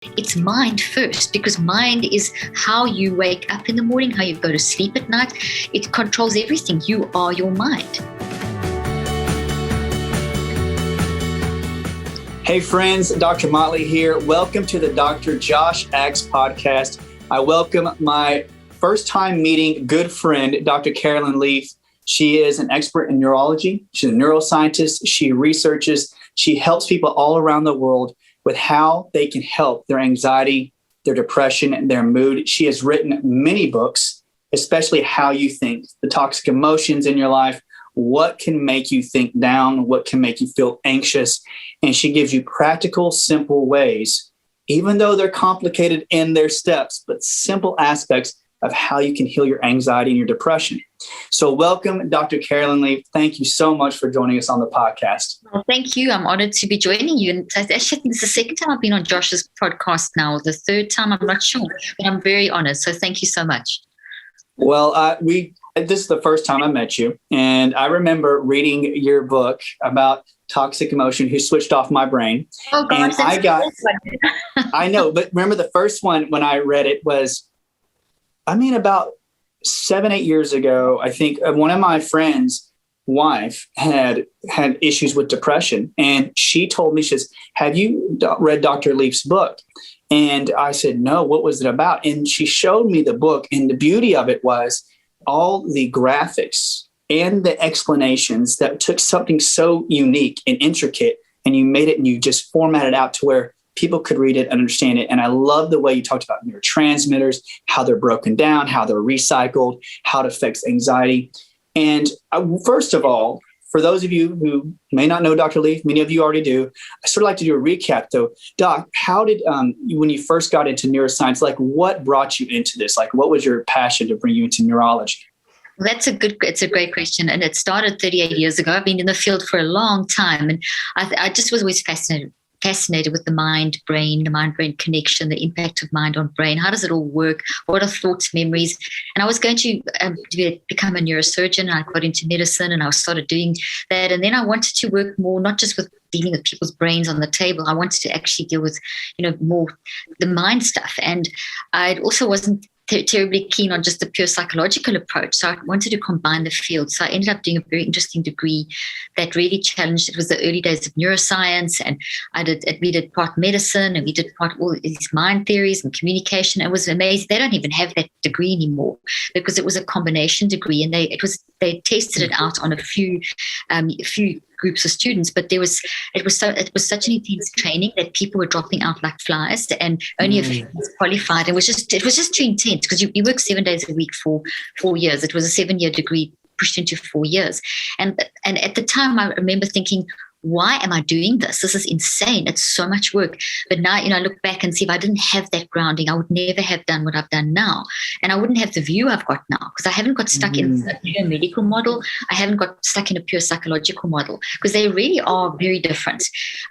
It's mind first, because mind is how you wake up in the morning, how you go to sleep at night. It controls everything. You are your mind. Hey friends, Dr. Motley here. Welcome to the Dr. Josh Axe podcast. I welcome my first time meeting good friend, Dr. Carolyn Leaf. She is an expert in neurology. She's a neuroscientist. She researches. She helps people all around the world with how they can help their anxiety, their depression, and their mood. She has written many books, especially How You Think, the toxic emotions in your life, what can make you think down, what can make you feel anxious. And she gives you practical, simple ways, even though they're complicated in their steps, but simple aspects of how you can heal your anxiety and your depression. So welcome, Dr. Carolyn Leaf. Thank you so much for joining us on the podcast. Well, thank you. I'm honored to be joining you. And I actually think it's the second time I've been on Josh's podcast now, or the third time, I'm not sure, but I'm very honored. So thank you so much. Well, this is the first time I met you. And I remember reading your book about toxic emotion, Who Switched Off My Brain. Oh, gosh, I know, but remember the first one when I read it was, about 7-8 years ago. I think one of my friends' wife had issues with depression. And she told me, she says, have you read Dr. Leaf's book? And I said, no, what was it about? And she showed me the book. And the beauty of it was all the graphics and the explanations that took something so unique and intricate, and you made it and you just formatted out to where people could read it and understand it. And I love the way you talked about neurotransmitters, how they're broken down, how they're recycled, how it affects anxiety. And first of all, for those of you who may not know Dr. Leaf, many of you already do, I sort of like to do a recap though. Doc, how did, when you first got into neuroscience, what brought you into this? What was your passion to bring you into neurology? Well, it's a great question. And it started 38 years ago. I've been in the field for a long time. And I just was always fascinated with the mind-brain connection, the impact of mind on brain. How does it all work? What are thoughts, memories? And I was going to become a neurosurgeon. I got into medicine and I started doing that. And then I wanted to work more, not just with dealing with people's brains on the table. I wanted to actually deal with, more the mind stuff. And I also wasn't terribly keen on just the pure psychological approach. So I wanted to combine the field. So I ended up doing a very interesting degree that really challenged. It was the early days of neuroscience, and we did part medicine, and we did part all these mind theories and communication. It was amazing. They don't even have that degree anymore because it was a combination degree, and they tested it out on a few groups of students, but it was such an intense training that people were dropping out like flies, and only a few qualified. It was just too intense because you work 7 days a week for 4 years. It was a 7-year degree pushed into 4 years, and at the time I remember thinking, why am I doing this? This is insane. It's so much work. But now, I look back and see, if I didn't have that grounding, I would never have done what I've done now. And I wouldn't have the view I've got now, because I haven't got stuck in a pure medical model. I haven't got stuck in a pure psychological model, because they really are very different.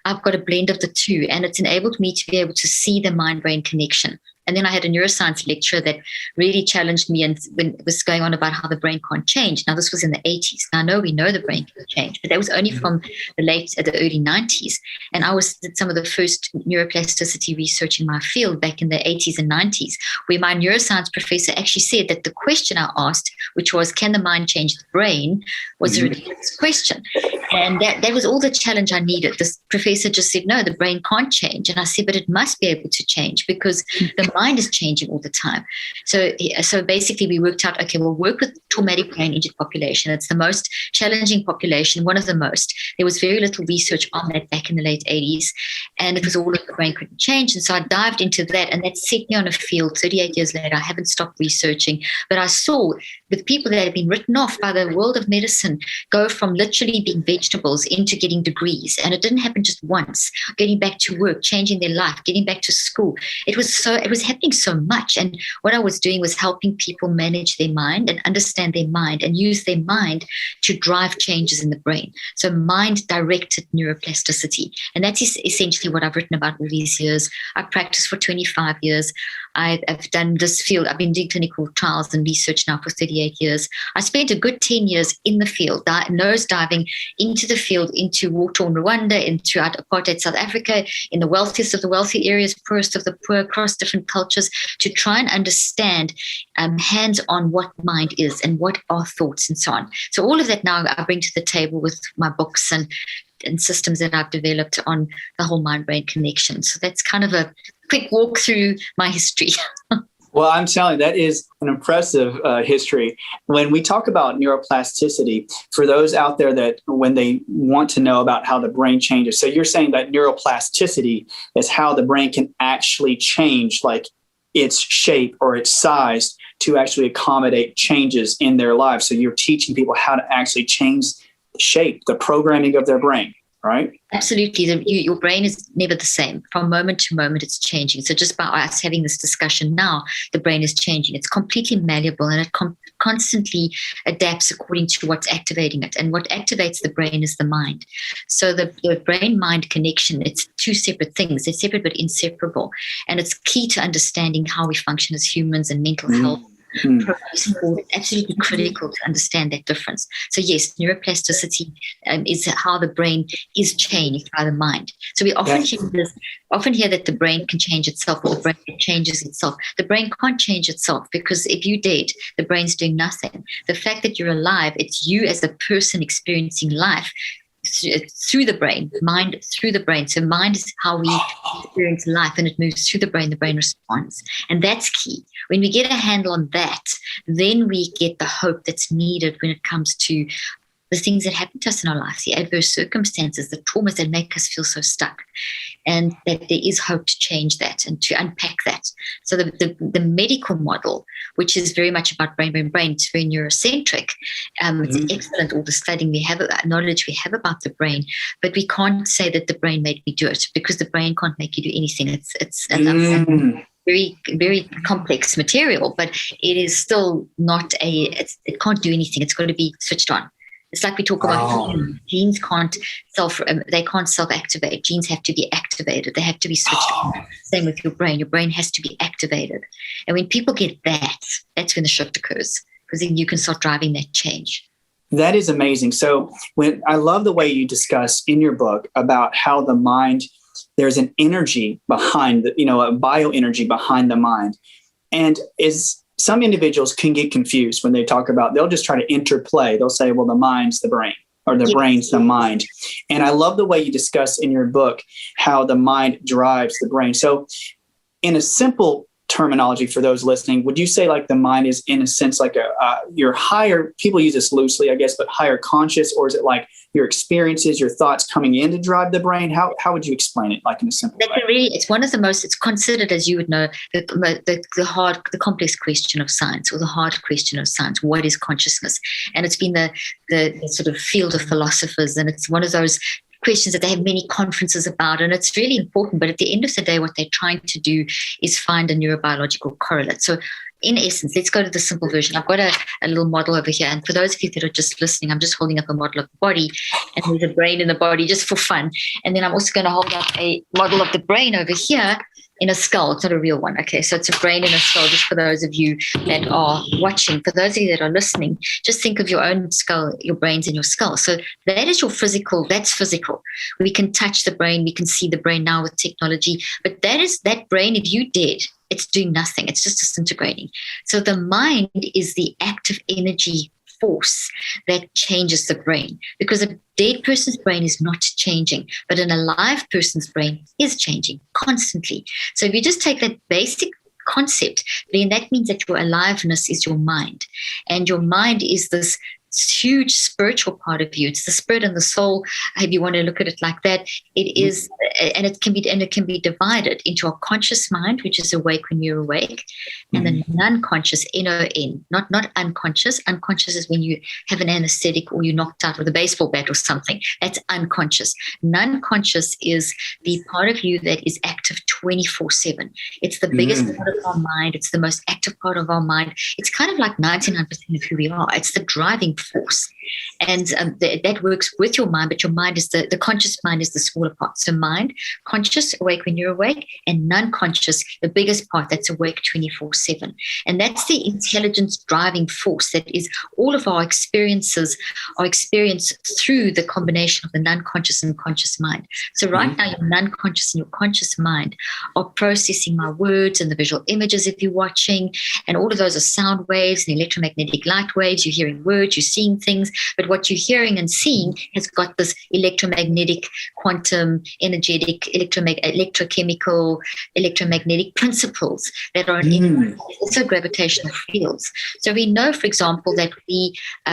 I've got a blend of the two, and it's enabled me to be able to see the mind-brain connection. And then I had a neuroscience lecturer that really challenged me, and when it was going on about how the brain can't change. Now, this was in the 80s. Now, we know the brain can change, but that was only from the early 90s. And I did some of the first neuroplasticity research in my field back in the 80s and 90s, where my neuroscience professor actually said that the question I asked, which was, can the mind change the brain, was a ridiculous question. And that was all the challenge I needed. This professor just said, no, the brain can't change. And I said, but it must be able to change, because the mind is changing all the time. So basically we worked out, okay, we'll work with traumatic brain injured population. It's the most challenging population, one of the most. There was very little research on that back in the late 80s, and it was all that the brain couldn't change. And so I dived into that, and that set me on a field. 38 years later, I haven't stopped researching, but I saw with people that have been written off by the world of medicine go from literally being vegetables into getting degrees. And it didn't happen just once, getting back to work, changing their life, getting back to school. It was happening so much. And what I was doing was helping people manage their mind and understand their mind and use their mind to drive changes in the brain. So mind-directed neuroplasticity. And that's essentially what I've written about all these years. I practiced for 25 years. I've done this field. I've been doing clinical trials and research now for 38 years. I spent a good 10 years in the field, nose diving into the field, into war-torn Rwanda, into apartheid South Africa, in the wealthiest of the wealthy areas, poorest of the poor, across different cultures, to try and understand hands-on what mind is and what are thoughts and so on. So all of that now I bring to the table with my books and systems that I've developed on the whole mind-brain connection. So that's kind of a quick walk through my history. Well, I'm telling you, that is an impressive history. When we talk about neuroplasticity, for those out there that when they want to know about how the brain changes, so you're saying that neuroplasticity is how the brain can actually change, like its shape or its size, to actually accommodate changes in their lives. So you're teaching people how to actually change the shape, the programming of their brain, right? Absolutely. Your brain is never the same. From moment to moment, it's changing. So just by us having this discussion now, the brain is changing. It's completely malleable, and it constantly adapts according to what's activating it. And what activates the brain is the mind. So the brain-mind connection, it's two separate things. They're separate but inseparable. And it's key to understanding how we function as humans and mental health. It's absolutely critical to understand that difference. So yes, neuroplasticity is how the brain is changed by the mind. So we often hear that the brain can change itself, or the brain changes itself. The brain can't change itself, because if you dead, the brain's doing nothing. The fact that you're alive, it's you as a person experiencing life through the brain, mind through the brain. So mind is how we experience life, and it moves through the brain responds. And that's key. When we get a handle on that, then we get the hope that's needed when it comes to the things that happen to us in our lives, the adverse circumstances, the traumas that make us feel so stuck, and that there is hope to change that and to unpack that. So the medical model, which is very much about brain, it's very neurocentric. It's excellent, all the studying we have, knowledge we have about the brain, but we can't say that the brain made me do it, because the brain can't make you do anything. It's very, very complex material, but it is still not it can't do anything. It's got to be switched on. It's like we talk about genes can't self-activate. Genes have to be activated. They have to be switched on. Same with your brain. Your brain has to be activated. And when people get that, that's when the shift occurs, because then you can start driving that change. That is amazing. So I love the way you discuss in your book about how the mind, there's an energy behind, a bioenergy behind the mind. And some individuals can get confused when they talk about, they'll just try to interplay. They'll say, well, the mind's the brain, or the brain's the mind. And I love the way you discuss in your book how the mind drives the brain. So in a simple terminology for those listening, would you say like the mind is in a sense like your higher, people use this loosely, I guess, but higher conscious, or is it like your experiences, your thoughts coming in to drive the brain? How would you explain it, like in a simple way? It's one of the most, it's considered, as you would know, the complex question of science, or the hard question of science. What is consciousness? And it's been the sort of field of philosophers, and it's one of those questions that they have many conferences about, and it's really important. But at the end of the day, what they're trying to do is find a neurobiological correlate. So in essence, let's go to the simple version. I've got a little model over here. And for those of you that are just listening, I'm just holding up a model of the body, and there's a brain in the body just for fun. And then I'm also going to hold up a model of the brain over here in a skull. It's not a real one. Okay, so it's a brain in a skull, just for those of you that are watching. For those of you that are listening, just think of your own skull, your brains in your skull. So that is your physical, that's physical. We can touch the brain, we can see the brain now with technology, but that brain, if you did, it's doing nothing. It's just disintegrating. So the mind is the active energy force that changes the brain, because a dead person's brain is not changing, but an alive person's brain is changing constantly. So if you just take that basic concept, then that means that your aliveness is your mind, and your mind is this huge spiritual part of you. It's the spirit and the soul, if you want to look at it like that. It is, and it can be divided into a conscious mind, which is awake when you're awake, and the non-conscious, NON, not unconscious. Unconscious is when you have an anesthetic or you're knocked out with a baseball bat or something. That's unconscious. Non-conscious is the part of you that is active 24/7. It's the biggest part of our mind. It's the most active part of our mind. It's kind of like 99% of who we are. It's the driving force, and that works with your mind, but your mind is the conscious mind is the smaller part. So mind mind, conscious, awake when you're awake, and non-conscious, the biggest part that's awake 24/7. And that's the intelligence driving force that is all of our experiences are experienced through the combination of the non-conscious and conscious mind. So right now, your non-conscious and your conscious mind are processing my words and the visual images if you're watching, and all of those are sound waves and electromagnetic light waves. You're hearing words, you're seeing things, but what you're hearing and seeing has got this electromagnetic, quantum, energetic, electrochemical, electromagnetic principles that are also gravitational fields. So we know, for example, that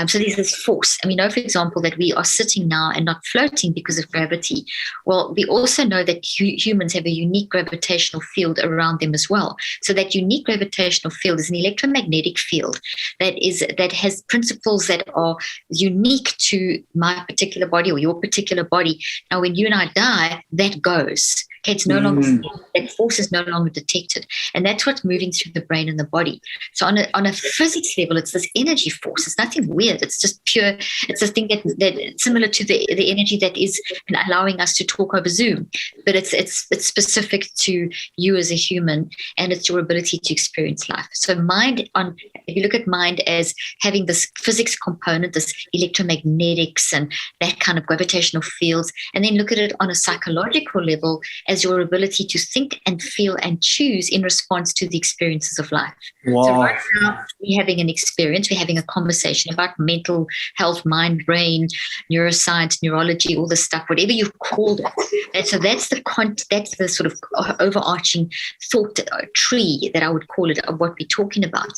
so there's this force, and we know, for example, that we are sitting now and not floating because of gravity. Well, we also know that humans have a unique gravitational field around them as well. So that unique gravitational field is an electromagnetic field that has principles that are unique to my particular body or your particular body. Now, when you and I die, that goes. Okay, it's no longer, that force is no longer detected. And that's what's moving through the brain and the body. So on a physics level, it's this energy force. It's nothing weird. It's just pure. It's a thing that similar to the energy that is allowing us to talk over Zoom. But it's specific to you as a human, and it's your ability to experience life. So if you look at mind as having this physics component, this electromagnetics and that kind of gravitational fields, and then look at it on a psychological level as your ability to think and feel and choose in response to the experiences of life. Wow. So right now, we're having an experience, we're having a conversation about mental health, mind, brain, neuroscience, neurology, all this stuff, whatever you've called it. And so that's the sort of overarching thought tree that I would call it, of what we're talking about.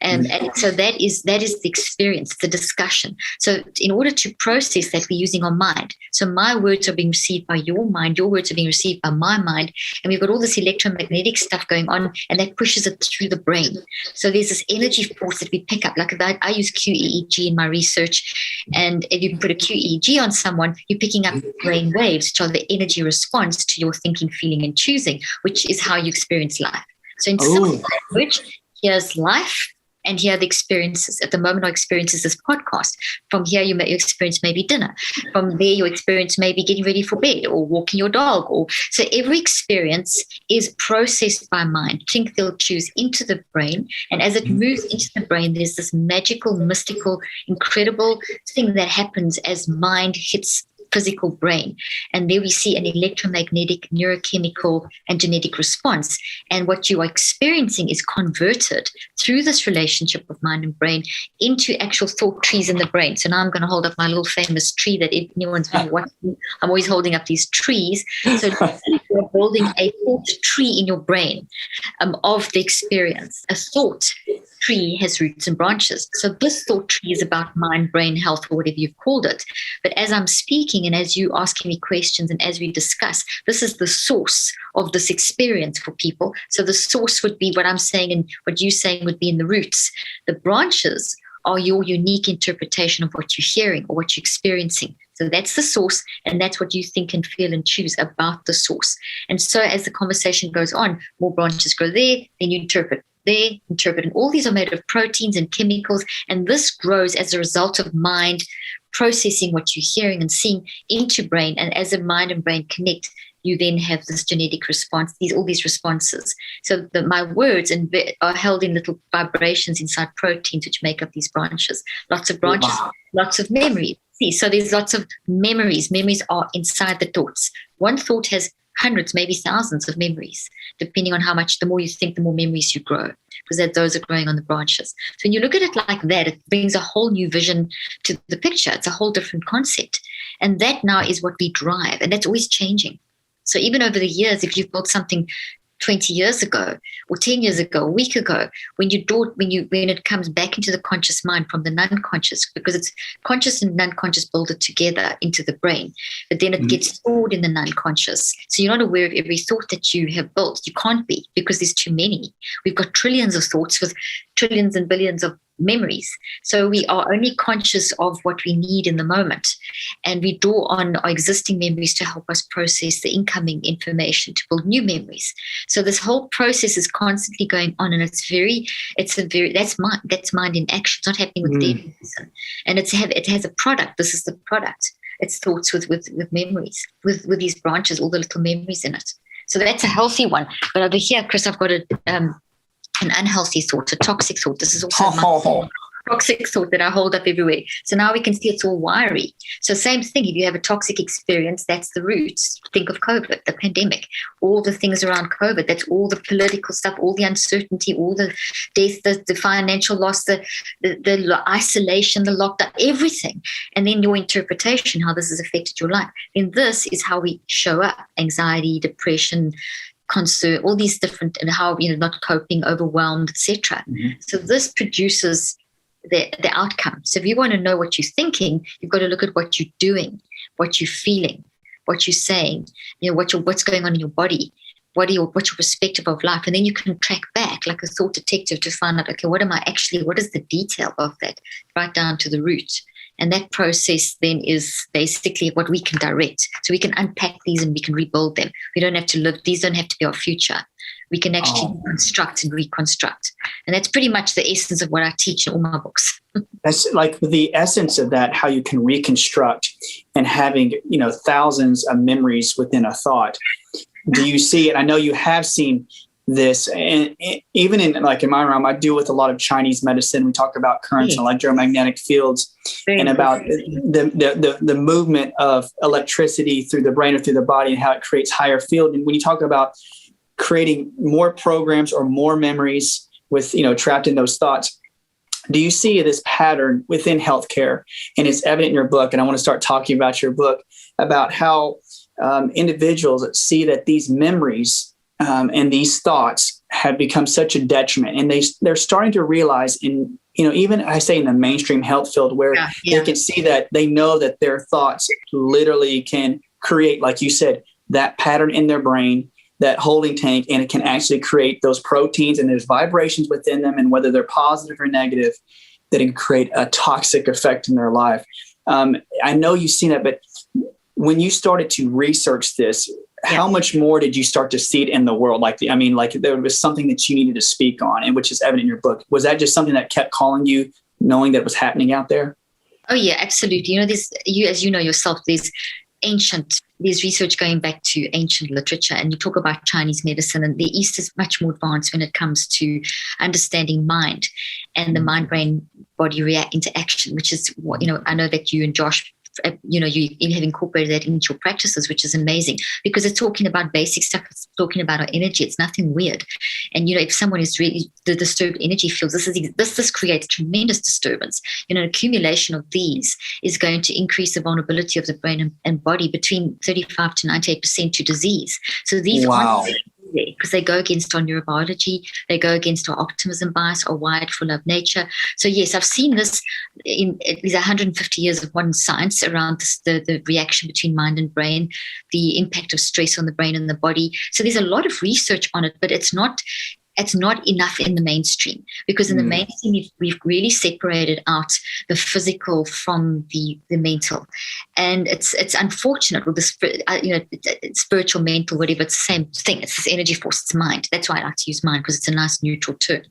And so that is the experience, the discussion. So in order to process that, we're using our mind. So my words are being received by your mind, your words are being received by my mind, and we've got all this electromagnetic stuff going on, and that pushes it through the brain. So there's this energy force that we pick up. Like I use QEEG in my research, and if you can put a QEEG on someone, you're picking up brain waves, which are the energy response to your thinking, feeling, and choosing, which is how you experience life. So in simple language, here's life, and here are the experiences. At the moment, our experience is this podcast. From here, your experience may be dinner. From there, your experience may be getting ready for bed or walking your dog. So every experience is processed by mind. Think, feel, choose into the brain. And as it moves into the brain, there's this magical, mystical, incredible thing that happens as mind hits physical brain. And there we see an electromagnetic, neurochemical, and genetic response. And what you are experiencing is converted through this relationship of mind and brain into actual thought trees in the brain. So now I'm going to hold up my little famous tree that if anyone's been watching, I'm always holding up these trees. So you're building a thought tree in your brain of the experience. A thought tree has roots and branches. So this thought tree is about mind, brain, health, or whatever you've called it. But as I'm speaking and as you asking me questions and as we discuss, this is the source of this experience for people. So the source would be what I'm saying, and what you're saying would be in the roots. The branches are your unique interpretation of what you're hearing or what you're experiencing. So that's the source, and that's what you think and feel and choose about the source. And so as the conversation goes on, more branches grow there, then you interpret. And all these are made of proteins and chemicals, and this grows as a result of mind processing what you're hearing and seeing into brain. And as the mind and brain connect, you then have this genetic response, all these responses. So my words are held in little vibrations inside proteins, which make up these branches. Lots of branches, lots of memory. See, so there's lots of memories. Memories are inside the thoughts. One thought has hundreds, maybe thousands of memories, depending on how much, the more you think, the more memories you grow, because those are growing on the branches. So when you look at it like that, it brings a whole new vision to the picture. It's a whole different concept. And that now is what we drive, and that's always changing. So even over the years, if you've built something 20 years ago or 10 years ago, a week ago, when it comes back into the conscious mind from the non-conscious, because it's conscious and non-conscious build it together into the brain, but then it gets stored in the non-conscious. So you're not aware of every thought that you have built. You can't be, because there's too many. We've got trillions of thoughts with trillions and billions of memories. So we are only conscious of what we need in the moment, and we draw on our existing memories to help us process the incoming information to build new memories. So this whole process is constantly going on, and that's mind in action. It's not happening with dead person. And it has a product. This is the product. It's thoughts with memories, with these branches, all the little memories in it. So that's a healthy one. But over here, Chris, I've got an unhealthy thought, a toxic thought. This is also my toxic thought that I hold up everywhere. So now we can see it's all wiry. So same thing, if you have a toxic experience, that's the roots. Think of COVID, the pandemic, all the things around COVID, that's all the political stuff, all the uncertainty, all the death, the financial loss, the isolation, the lockdown, everything. And then your interpretation, how this has affected your life. And this is how we show up: anxiety, depression, concern, all these different, and how, not coping, overwhelmed, etc. Mm-hmm. So this produces the outcome. So if you want to know what you're thinking, you've got to look at what you're doing, what you're feeling, what you're saying, what's going on in your body, what's your perspective of life. And then you can track back like a thought detective to find out, okay, what is the detail of that, right down to the root. And that process then is basically what we can direct. So we can unpack these and we can rebuild them. We don't have to live, these don't have to be our future. We can actually construct and reconstruct. And that's pretty much the essence of what I teach in all my books. That's like the essence of that, how you can reconstruct, and having, thousands of memories within a thought. Do you see it? I know you have seen this, and even in my realm, I deal with a lot of Chinese medicine. We talk about currents and electromagnetic fields, and about the movement of electricity through the brain or through the body, and how it creates higher field. And when you talk about creating more programs or more memories with, trapped in those thoughts, do you see this pattern within healthcare? And it's evident in your book. And I want to start talking about your book, about how individuals see that these memories and these thoughts have become such a detriment, and they're starting to realize in, even I say in the mainstream health field, where they can see that, they know that their thoughts literally can create, like you said, that pattern in their brain, that holding tank, and it can actually create those proteins, and there's vibrations within them, and whether they're positive or negative, that can create a toxic effect in their life. I know you've seen that, but when you started to research this, how much more did you start to see it in the world? There was something that you needed to speak on, and which is evident in your book. Was that just something that kept calling you, knowing that it was happening out there? Oh yeah, absolutely. As you know yourself, there's research going back to ancient literature, and you talk about Chinese medicine, and the East is much more advanced when it comes to understanding mind and the mind-brain body interaction, which is what, I know that you and Josh, you have incorporated that into your practices, which is amazing, because it's talking about basic stuff. It's talking about our energy. It's nothing weird. And, if someone is really the disturbed energy fields, this creates tremendous disturbance. An accumulation of these is going to increase the vulnerability of the brain and body between 35 to 98% to disease. So these are, because they go against our neurobiology, they go against our optimism bias, our wired for love nature. So yes, I've seen this in these 150 years of modern science around this, the reaction between mind and brain, the impact of stress on the brain and the body. So there's a lot of research on it, but it's not enough in the mainstream, because in the mainstream we've really separated out the physical from the mental, and it's unfortunate with the spiritual, mental, whatever. It's the same thing. It's this energy force. It's mind. That's why I like to use mind, because it's a nice neutral term.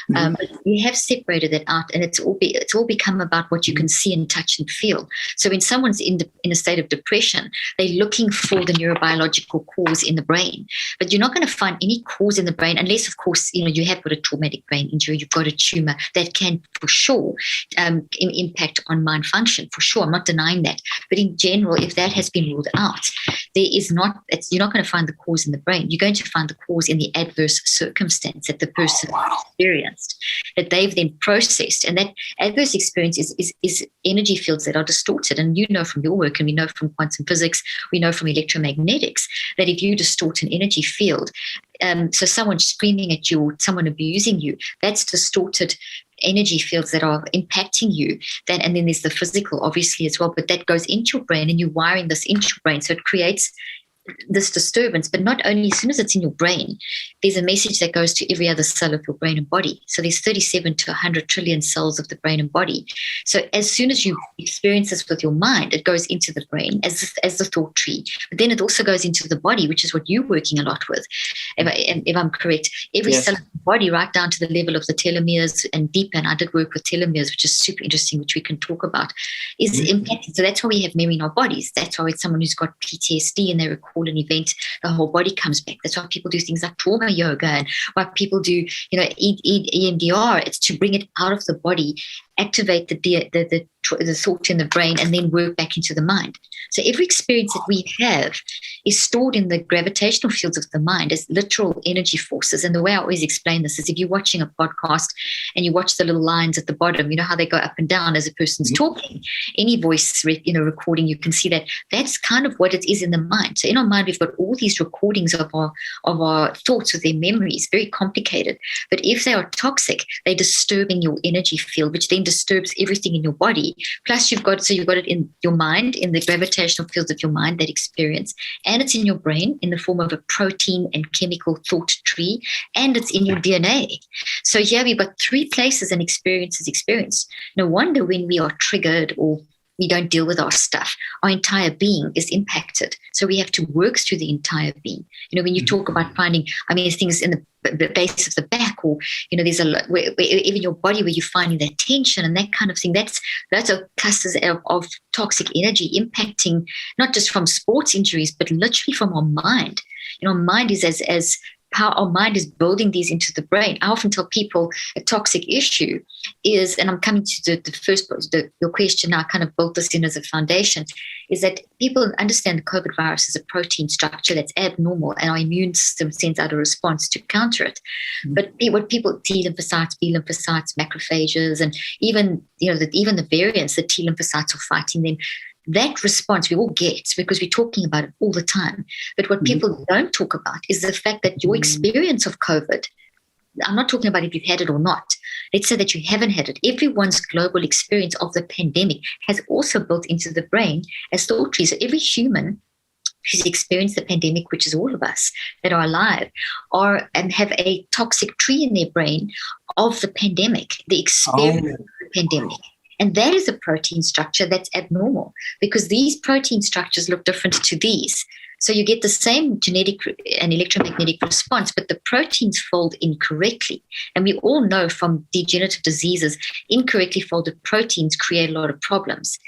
But we have separated that out, and it's all become about what you can see and touch and feel. So when someone's in a state of depression, they're looking for the neurobiological cause in the brain, but you're not going to find any cause in the brain unless, of course, you have got a traumatic brain injury, you've got a tumor that can for sure impact on mind function, for sure. I'm not denying that. But in general, if that has been ruled out, you're not going to find the cause in the brain. You're going to find the cause in the adverse circumstance that the person experienced, that they've then processed. And that adverse experience is energy fields that are distorted. And from your work, and we know from quantum physics, we know from electromagnetics, that if you distort an energy field, so someone screaming at you or someone abusing you, that's distorted energy fields that are impacting you. And then there's the physical, obviously, as well, but that goes into your brain, and you're wiring this into your brain. So it creates this disturbance. But not only, as soon as it's in your brain, there's a message that goes to every other cell of your brain and body. So there's 37 to 100 trillion cells of the brain and body. So as soon as you experience this with your mind, it goes into the brain as the thought tree. But then it also goes into the body, which is what you're working a lot with. If I'm correct, every cell of the body right down to the level of the telomeres and deeper. And I did work with telomeres, which is super interesting, which we can talk about, is impacted. So that's why we have memory in our bodies. That's why it's someone who's got PTSD and they recall an event, the whole body comes back. That's why people do things like trauma yoga and why people do, EMDR. It's to bring it out of the body, activate the thought in the brain, and then work back into the mind. So every experience that we have is stored in the gravitational fields of the mind as literal energy forces. And the way I always explain this is if you're watching a podcast and you watch the little lines at the bottom, you know how they go up and down as a person's talking. Any voice recording, you can see that that's kind of what it is in the mind. So in our mind, we've got all these recordings of our thoughts with their memories, very complicated. But if they are toxic, they're disturbing your energy field, which then disturbs everything in your body. Plus you've got it in your mind, in the gravitational fields of your mind, that experience, and it's in your brain in the form of a protein and chemical thought tree, and it's in your DNA. So here we've got three places an experience is experienced. No wonder when we are triggered or we don't deal with our stuff, our entire being is impacted. So we have to work through the entire being. When you talk about finding, things in the base of the back, or, there's a lot, where even your body, where you're finding that tension and that kind of thing, that's a clusters of toxic energy impacting, not just from sports injuries, but literally from our mind. Our mind is as how our mind is building these into the brain. I often tell people a toxic issue is, and I'm coming to the first, your question, I kind of built this in as a foundation, is that people understand the COVID virus is a protein structure that's abnormal and our immune system sends out a response to counter it. Mm-hmm. But what people, T lymphocytes, B lymphocytes, macrophages, and even the variants, the T lymphocytes are fighting them. That response we all get because we're talking about it all the time. But what people don't talk about is the fact that your experience of COVID, I'm not talking about if you've had it or not. Let's say that you haven't had it. Everyone's global experience of the pandemic has also built into the brain as thought trees. So every human who's experienced the pandemic, which is all of us that are alive, and have a toxic tree in their brain of the pandemic, the experience of the pandemic. And that is a protein structure that's abnormal because these protein structures look different to these. So you get the same genetic and electromagnetic response, but the proteins fold incorrectly. And we all know from degenerative diseases, incorrectly folded proteins create a lot of problems.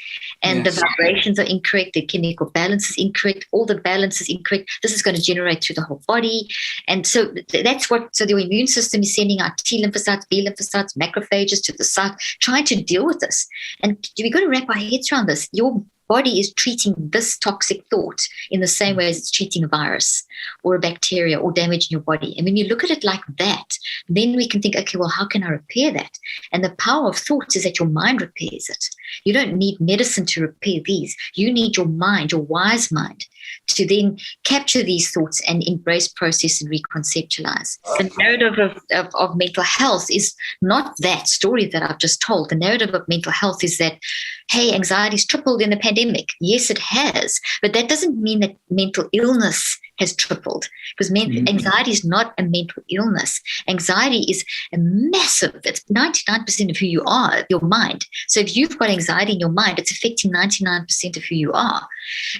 And the vibrations are incorrect, the chemical balance is incorrect, all the balance is incorrect. This is going to generate through the whole body. And so so the immune system is sending out T lymphocytes, B lymphocytes, macrophages to the site, trying to deal with this. And we've got to wrap our heads around this. Your body is treating this toxic thought in the same way as it's treating a virus or a bacteria or damage in your body. And when you look at it like that, then we can think, okay, well, how can I repair that? And the power of thought is that your mind repairs it. You don't need medicine to repair these. You need your mind, your wise mind, to then capture these thoughts and embrace, process, and reconceptualize. The narrative of mental health is not that story that I've just told. The narrative of mental health is that, hey, anxiety's tripled in the pandemic. Yes, it has. But that doesn't mean that mental illness has tripled, because anxiety is not a mental illness. Anxiety is a massive, it's 99% of who you are, your mind. So if you've got anxiety in your mind, it's affecting 99% of who you are,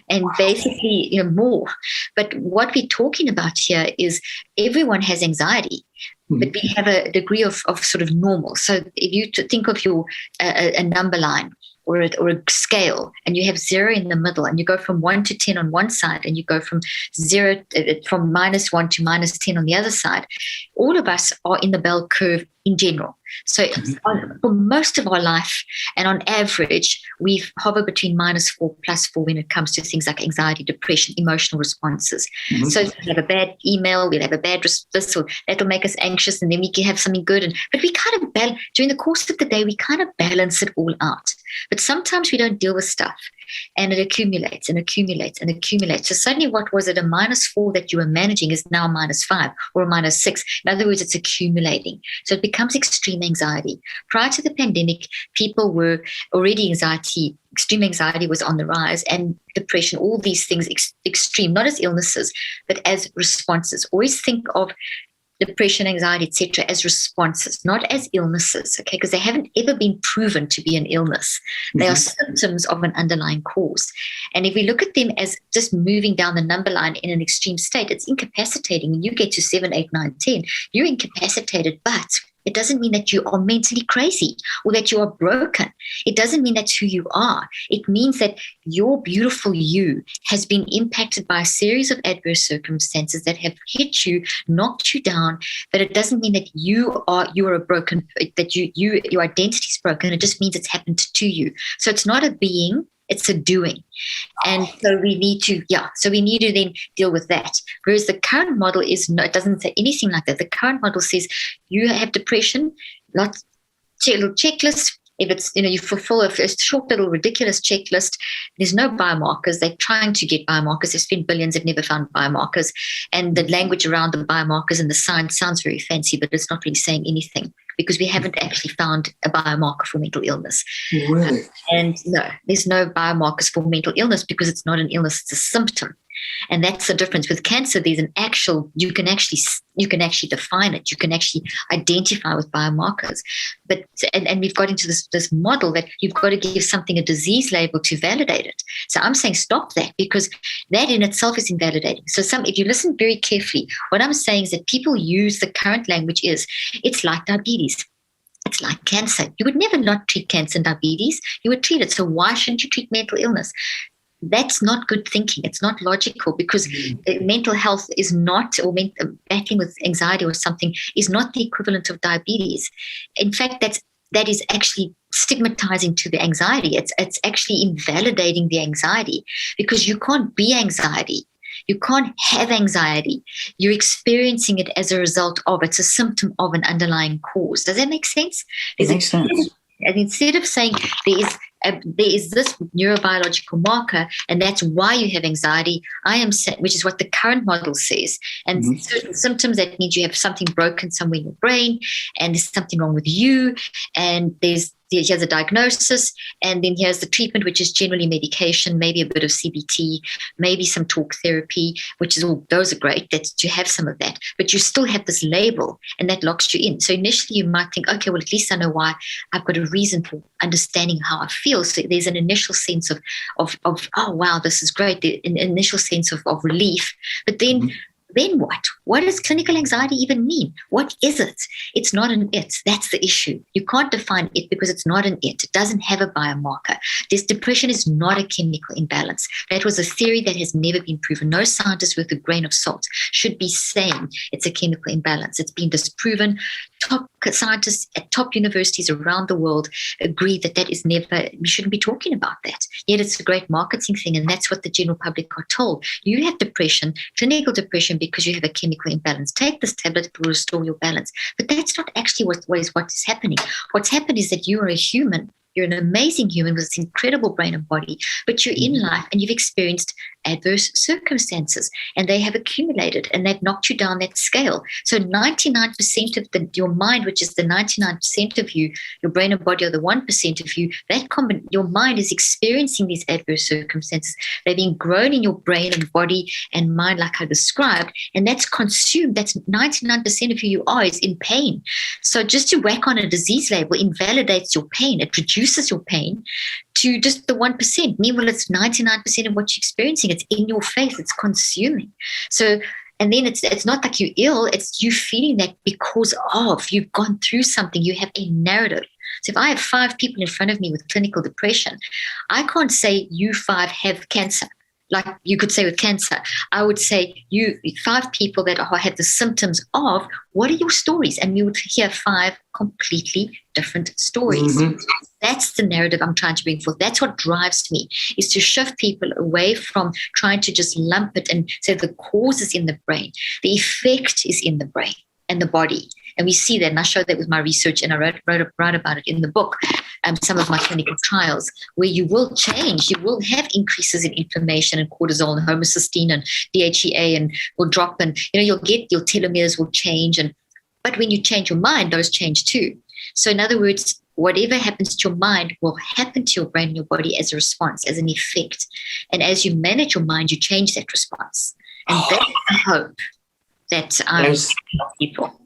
and basically, more. But what we're talking about here is everyone has anxiety, but we have a degree of sort of normal. So if you think of your a number line, or a scale, and you have 0 in the middle, and you go from 1 to 10 on one side, and you go from from -1 to -10 on the other side. All of us are in the bell curve in general. So for most of our life, and on average, we hover between -4, +4 when it comes to things like anxiety, depression, emotional responses. So we'll have a bad email, we'll have a bad dismissal, that'll make us anxious, and then we can have something good. But we kind of during the course of the day, we kind of balance it all out. But sometimes we don't deal with stuff, and it accumulates and accumulates and accumulates. So suddenly what was it, a -4 that you were managing is now -5 or a -6. In other words, it's accumulating. So it becomes extreme anxiety. Prior to the pandemic, people were already extreme anxiety was on the rise, and depression, all these things extreme, not as illnesses, but as responses. Always think of depression, anxiety, etc., as responses, not as illnesses, okay? Because they haven't ever been proven to be an illness. They are symptoms of an underlying cause. And if we look at them as just moving down the number line in an extreme state, it's incapacitating. When you get to 7, 8, 9, 10, you're incapacitated, but it doesn't mean that you are mentally crazy or that you are broken. It doesn't mean that's who you are. It means that your beautiful you has been impacted by a series of adverse circumstances that have hit you, knocked you down. But it doesn't mean that you are a broken, that your identity is broken. It just means it's happened to you. So it's not a being. It's a doing. And so we need to then deal with that. Whereas the current model it doesn't say anything like that. The current model says you have depression, not little checklist. If it's, you fulfill a short little ridiculous checklist, there's no biomarkers. They're trying to get biomarkers. They spent billions, they've never found biomarkers. And the language around the biomarkers and the science sounds very fancy, but it's not really saying anything because we haven't actually found a biomarker for mental illness. Really? And no, there's no biomarkers for mental illness because it's not an illness, it's a symptom. And that's the difference. With cancer, there's an actual, you can actually define it. You can actually identify with biomarkers. But and we've got into this model that you've got to give something a disease label to validate it. So I'm saying stop that, because that in itself is invalidating. So if you listen very carefully, what I'm saying is that people use the current language it's like diabetes. It's like cancer. You would never not treat cancer and diabetes. You would treat it. So why shouldn't you treat mental illness? That's not good thinking. It's not logical, because mental health is not, or battling with anxiety or something is not the equivalent of diabetes. In fact, that is actually stigmatizing to the anxiety. It's actually invalidating the anxiety, because you can't be anxiety. You can't have anxiety. You're experiencing it as a result of, it's a symptom of an underlying cause. Does that make sense? It makes sense. And instead of saying there is this neurobiological marker and that's why you have anxiety, I am saying, which is what the current model says, and certain symptoms, that means you have something broken somewhere in your brain and there's something wrong with you, and here's a diagnosis, and then here's the treatment, which is generally medication, maybe a bit of CBT, maybe some talk therapy, which is all, those are great, that you have some of that, but you still have this label and that locks you in. So initially you might think, okay, well, at least I know why. I've got a reason for understanding how I feel. So there's an initial sense of oh, wow, this is great, an initial sense of relief. But then what? What does clinical anxiety even mean? What is it? It's not an it. That's the issue. You can't define it because it's not an it. It doesn't have a biomarker. This depression is not a chemical imbalance. That was a theory that has never been proven. No scientist with a grain of salt should be saying it's a chemical imbalance. It's been disproven. Top scientists at top universities around the world agree that is never, we shouldn't be talking about that. Yet it's a great marketing thing, and that's what the general public are told. You have depression, clinical depression, because you have a chemical imbalance. Take this tablet, it will restore your balance. But that's not actually what is happening. What's happened is that you are a human. You're an amazing human with this incredible brain and body, but you're in life and you've experienced adverse circumstances, and they have accumulated and they've knocked you down that scale. So 99% of your mind, which is the 99% of you, your brain and body are the 1% of you, your mind is experiencing these adverse circumstances. They're being grown in your brain and body and mind, like I described, and that's consumed. That's 99% of who you are is in pain. So just to whack on a disease label invalidates your pain. It reduces your pain to just the 1%. Meanwhile, it's 99% of what you're experiencing. It's in your face. It's consuming. So, and then it's not like you're ill. It's you feeling that because you've gone through something. You have a narrative. So if I have 5 people in front of me with clinical depression, I can't say you 5 have cancer. Like you could say with cancer, I would say 5 people that have the symptoms of, what are your stories? And you would hear 5 completely different stories. That's the narrative I'm trying to bring forth. That's what drives me, is to shift people away from trying to just lump it and say the cause is in the brain. The effect is in the brain and the body. And we see that, and I show that with my research, and I write about it in the book, some of my clinical trials, where you will change, you will have increases in inflammation and cortisol and homocysteine and DHEA, and will drop, and you'll get your telomeres will change. But when you change your mind, those change too. So in other words, whatever happens to your mind will happen to your brain and your body as a response, as an effect. And as you manage your mind, you change that response. And that's the hope. that help people.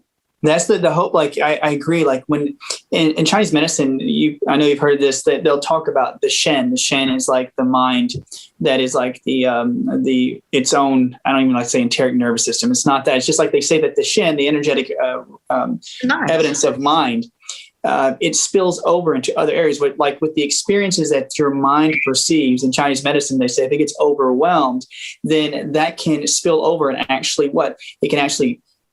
That's the hope. Like, I agree. Like when in Chinese medicine, I know you've heard this, that they'll talk about the Shen. The Shen is like the mind that is like the its own, I don't even like to say enteric nervous system. It's not that. It's just like they say that the Shen, the energetic evidence of mind, it spills over into other areas. But like with the experiences that your mind perceives in Chinese medicine, they say if it gets overwhelmed, then that can spill over and actually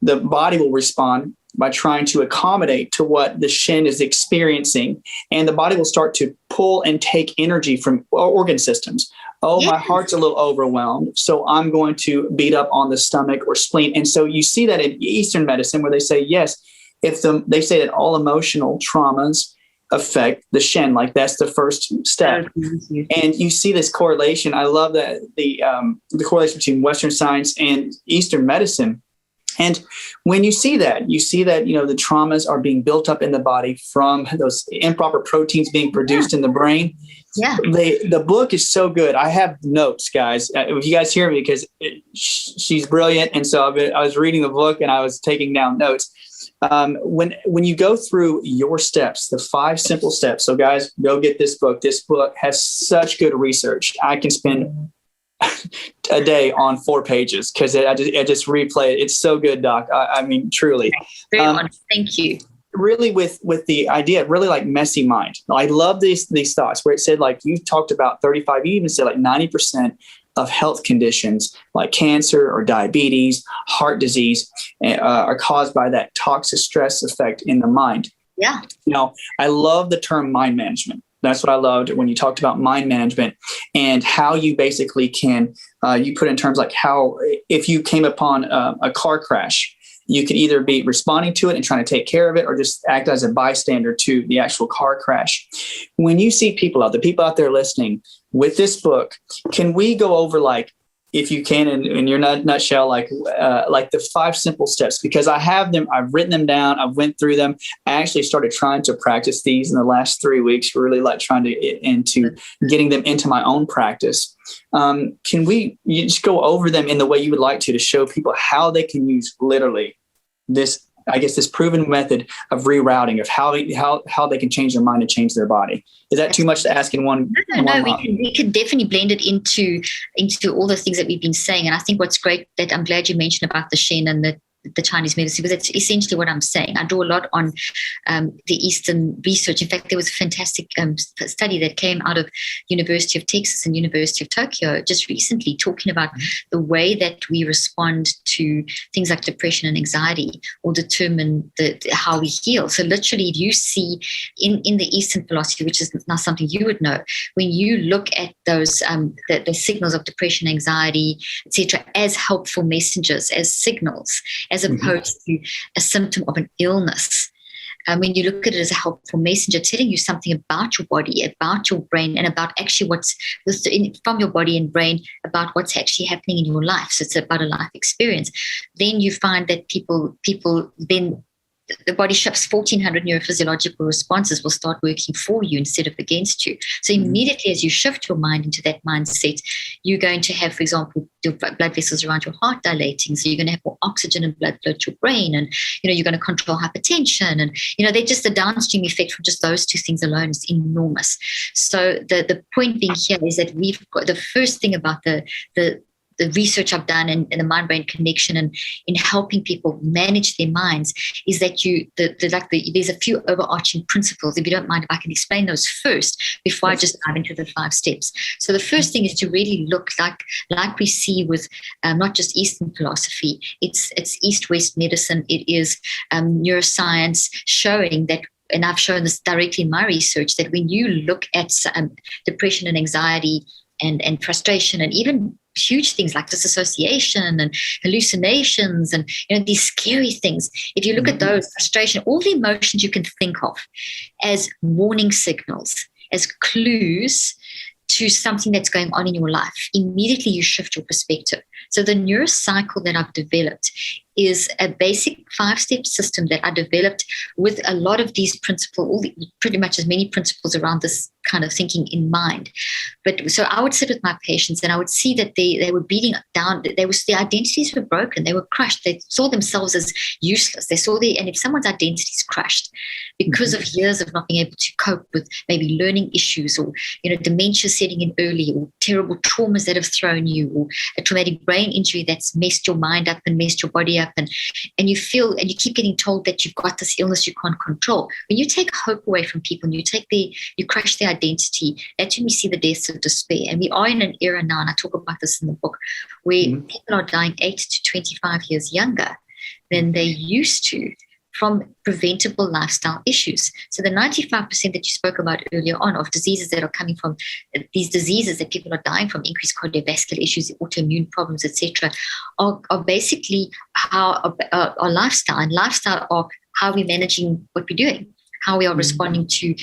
the body will respond by trying to accommodate to what the Shen is experiencing. And the body will start to pull and take energy from organ systems. My heart's a little overwhelmed, so I'm going to beat up on the stomach or spleen. And so you see that in Eastern medicine where they say, yes, they say that all emotional traumas affect the Shen, like that's the first step. And you see this correlation. I love that the correlation between Western science and Eastern medicine. And when you see that, the traumas are being built up in the body from those improper proteins being produced in the brain. Yeah. The book is so good. I have notes, guys. If you guys hear me, because she's brilliant. And so I was reading the book and I was taking down notes. When you go through your steps, the 5 simple steps. So guys, go get this book. This book has such good research. I can spend a day on 4 pages because I just replay it. It's so good, Doc. I mean, truly. Very honest. Thank you. Really with the idea, really like messy mind. I love these thoughts where it said, like you talked about 35, you even said like 90% of health conditions like cancer or diabetes, heart disease are caused by that toxic stress effect in the mind. Yeah. Now, I love the term mind management. That's what I loved when you talked about mind management and how you basically can, you put in terms like how, if you came upon a car crash, you can either be responding to it and trying to take care of it or just act as a bystander to the actual car crash. When you see the people out there listening with this book, can we go over, like, if you can, in your nutshell, like the 5 simple steps, because I have them, I've written them down, I've went through them. I actually started trying to practice these in the last 3 weeks, really like trying to get into getting them into my own practice. Can you just go over them in the way you would like to show people how they can use literally this, I guess, this proven method of rerouting, of how they can change their mind and change their body? Is that too much to ask in one? No. We can definitely blend it into all the things that we've been saying. And I think what's great, that I'm glad you mentioned about the Shen and the Chinese medicine, because that's essentially what I'm saying. I draw a lot on the Eastern research. In fact, there was a fantastic study that came out of University of Texas and University of Tokyo just recently, talking about the way that we respond to things like depression and anxiety will determine how we heal. So literally, if you see in the Eastern philosophy, which is not something you would know, when you look at those the signals of depression, anxiety, etc., as helpful messengers, as signals, as opposed to a symptom of an illness. When you look at it as a helpful messenger, telling you something about your body, about your brain, and about actually what's from your body and brain, about what's actually happening in your life. So it's about a life experience. Then you find that people then, the body shifts, 1,400 neurophysiological responses will start working for you instead of against you. So immediately as you shift your mind into that mindset, you're going to have, for example, your blood vessels around your heart dilating. So you're going to have more oxygen and blood flow to your brain. And, you're going to control hypertension. And, they're just the downstream effect from just those 2 things alone is enormous. So the point being here is that we've got the first thing about the research I've done and the mind-brain connection and in helping people manage their minds is that there's a few overarching principles. If you don't mind, if I can explain those first before I just dive into the 5 steps. So the first thing is to really look like we see with not just Eastern philosophy, it's East-West medicine. It is neuroscience showing that, and I've shown this directly in my research, that when you look at depression and anxiety and frustration and even huge things like disassociation and hallucinations and these scary things, if you look at those, frustration, all the emotions you can think of as warning signals, as clues to something that's going on in your life, immediately you shift your perspective. So the neurocycle that I've developed is a basic 5-step system that I developed with a lot of these principles, pretty much as many principles around this kind of thinking in mind. But so I would sit with my patients and I would see that they were beating down, their identities were broken, they were crushed, they saw themselves as useless. And if someone's identity is crushed because of years of not being able to cope with maybe learning issues or, dementia setting in early, or terrible traumas that have thrown you, or a traumatic brain injury that's messed your mind up and messed your body up, and you feel, and you keep getting told that you've got this illness you can't control. When you take hope away from people and you crush their identity, that's when we see the deaths of despair. And we are in an era now, and I talk about this in the book, where people are dying 8 to 25 years younger than they used to from preventable lifestyle issues. So the 95% that you spoke about earlier on of diseases that are coming from these diseases that people are dying from, increased cardiovascular issues, autoimmune problems, etc., are basically how our lifestyle, and lifestyle are how we're managing what we're doing, how we are responding to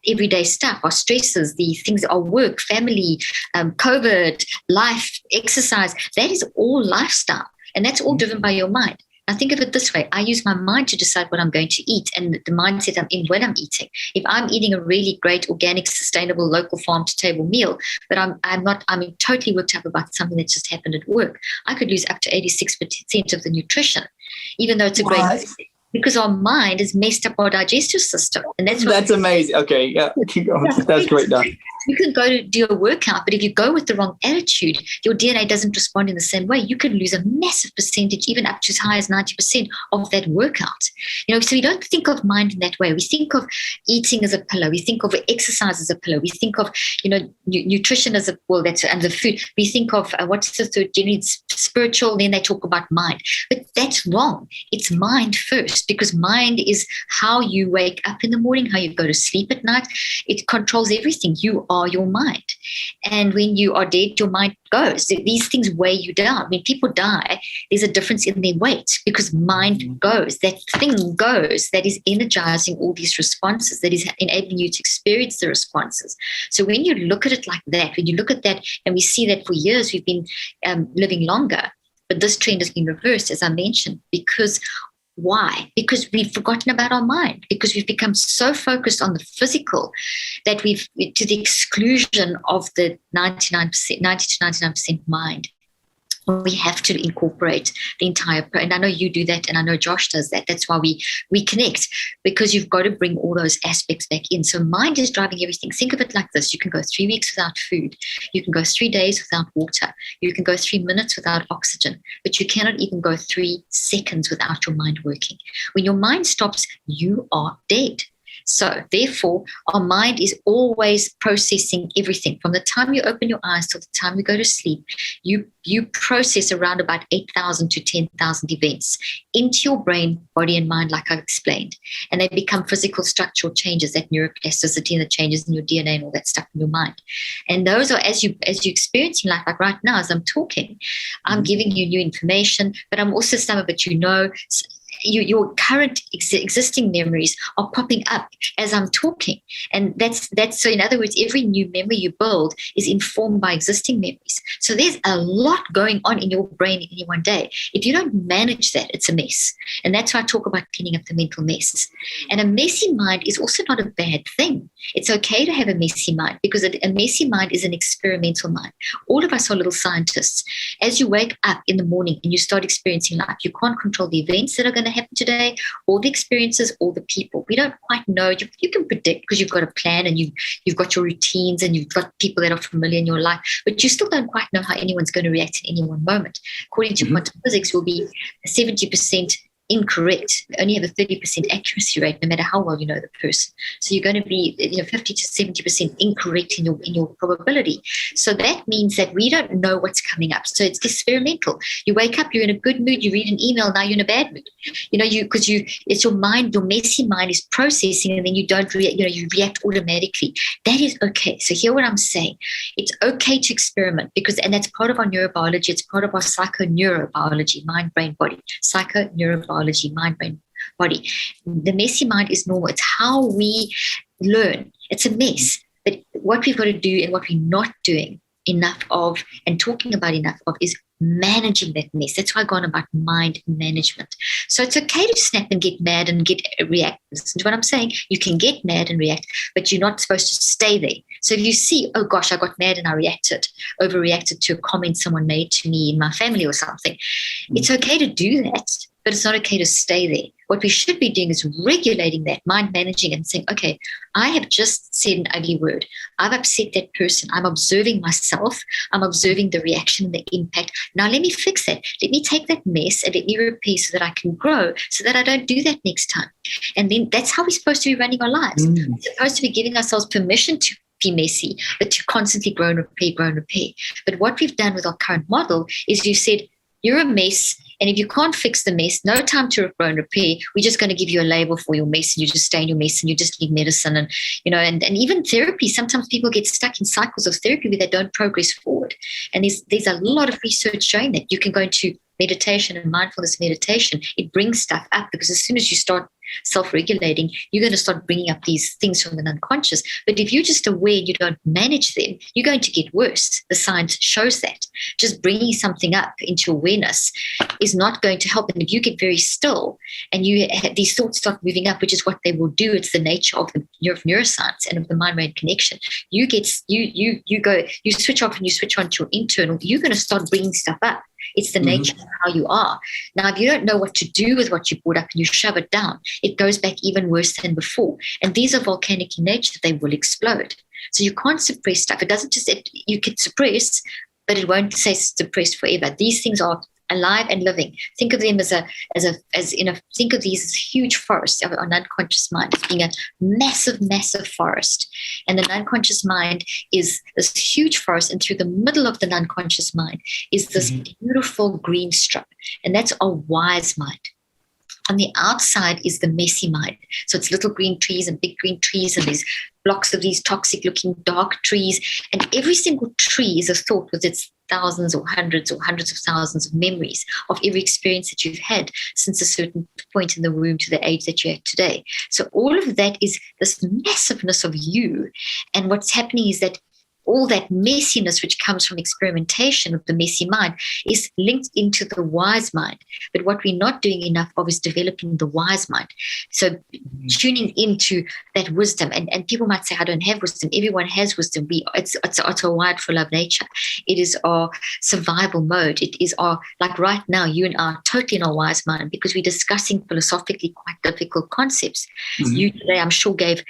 everyday stuff, our stresses, the things, our work, family, COVID, life, exercise. That is all lifestyle, and that's all driven by your mind. Now think of it this way. I use my mind to decide what I'm going to eat and the mindset I'm in when I'm eating. If I'm eating a really great, organic, sustainable, local farm-to-table meal, but I'm totally worked up about something that just happened at work, I could lose up to 86% of the nutrition, even though it's a great... Because our mind has messed up our digestive system. And that's amazing. Okay, yeah, keep going. That's great, Doc. You can go to do a workout, but if you go with the wrong attitude, your DNA doesn't respond in the same way. You can lose a massive percentage, even up to as high as 90% of that workout. So we don't think of mind in that way. We think of eating as a pillar. We think of exercise as a pillar. We think of, nutrition as and the food. We think of what's the third? Generally, it's spiritual. Then they talk about mind, but that's wrong. It's mind first, because mind is how you wake up in the morning, how you go to sleep at night. It controls everything. You are your mind. And when you are dead, your mind goes. These things weigh you down. When people die, there's a difference in their weight because mind goes. That thing goes that is energizing all these responses, that is enabling you to experience the responses. So when you look at it like that, when you look at that, and we see that for years we've been living longer, but this trend has been reversed, as I mentioned, because why? Because we've forgotten about our mind, because we've become so focused on the physical that we've, to the exclusion of the 90 to 99% mind. We have to incorporate the entire, and I know you do that, and I know Josh does that. That's why we connect, because you've got to bring all those aspects back in. So mind is driving everything. Think of it like this. You can go 3 weeks without food. You can go 3 days without water. You can go 3 minutes without oxygen, but you cannot even go 3 seconds without your mind working. When your mind stops, you are dead. So therefore, our mind is always processing everything. From the time you open your eyes till the time you go to sleep, you process around about 8,000 to 10,000 events into your brain, body, and mind, like I explained. And they become physical structural changes, that neuroplasticity and the changes in your DNA and all that stuff in your mind. And those are, as you experiencing life, like right now, as I'm talking, I'm giving you new information, but I'm also, some of it your current existing memories are popping up as I'm talking. And that's so in other words, every new memory you build is informed by existing memories. So there's a lot going on in your brain in any one day. If you don't manage that, it's a mess. And that's why I talk about cleaning up the mental mess. And a messy mind is also not a bad thing. It's okay to have a messy mind, because a messy mind is an experimental mind. All of us are little scientists. As you wake up in the morning and you start experiencing life, you can't control the events that are going to happen today, all the experiences, all the people. We don't quite know. You can predict because you've got a plan and you've got your routines and you've got people that are familiar in your life, but you still don't quite know how anyone's going to react in any one moment. According to quantum physics, will be 70% incorrect. You only have a 30% accuracy rate, no matter how well you know the person. So you're going to be 50 to 70% incorrect in your probability. So that means that we don't know what's coming up. So it's experimental. You wake up, you're in a good mood, you read an email, now you're in a bad mood. It's your mind, your messy mind is processing, and then you don't react, you react automatically. That is okay. So hear what I'm saying. It's okay to experiment, and that's part of our neurobiology. It's part of our psychoneurobiology, mind, brain, body. Psychoneurobiology, mind, brain, body. The messy mind is normal. It's how we learn. It's a mess. But what we've got to do and what we're not doing enough of and talking about enough of is managing that mess. That's why I go on about mind management. So it's okay to snap and get mad and react. Listen to what I'm saying. You can get mad and react, but you're not supposed to stay there. So if you see, oh gosh, I got mad and I overreacted to a comment someone made to me in my family or something, it's okay to do that, but it's not okay to stay there. What we should be doing is regulating that, mind managing, and saying, okay, I have just said an ugly word. I've upset that person. I'm observing myself. I'm observing the reaction and the impact. Now let me fix that. Let me take that mess and let me repair so that I can grow, so that I don't do that next time. And then that's how we're supposed to be running our lives. We're supposed to be giving ourselves permission to be messy, but to constantly grow and repair. But what we've done with our current model is you said, you're a mess. And if you can't fix the mess, no time to grow and repair. We're just going to give you a label for your mess, and you just stay in your mess, and you just need medicine. And, and even therapy. Sometimes people get stuck in cycles of therapy where they don't progress forward. And there's a lot of research showing that you can go into meditation and mindfulness meditation. It brings stuff up, because as soon as you start self-regulating, you're going to start bringing up these things from the unconscious. But if you're just aware, you don't manage them, you're going to get worse. The science shows that. Just bringing something up into awareness is not going to help. And if you get very still and these thoughts start moving up, which is what they will do, it's the nature of neuroscience and of the mind-brain connection. You switch off and you switch on to your internal, you're going to start bringing stuff up. It's the nature of how you are. Now, if you don't know what to do with what you brought up and you shove it down, it goes back even worse than before. And these are volcanic in nature. They will explode. So you can't suppress stuff. It doesn't you can suppress, but it won't stay suppressed forever. These things are alive and living. Think of them think of these as huge forests of an unconscious mind as being a massive, massive forest. And the unconscious mind is this huge forest, and through the middle of the unconscious mind is this beautiful green strip, and that's a wise mind. On the outside is the messy mind. So it's little green trees and big green trees, and these blocks of these toxic looking dark trees. And every single tree is a thought with its thousands or hundreds of thousands of memories of every experience that you've had since a certain point in the womb to the age that you're at today. So all of that is this massiveness of you. And what's happening is that all that messiness which comes from experimentation of the messy mind is linked into the wise mind. But what we're not doing enough of is developing the wise mind. So tuning into that wisdom. And people might say, I don't have wisdom. Everyone has wisdom. It's a wired full of nature. It is our survival mode. It is our, like right now, you and I are totally in our wise mind, because we're discussing philosophically quite difficult concepts. You today, I'm sure, gave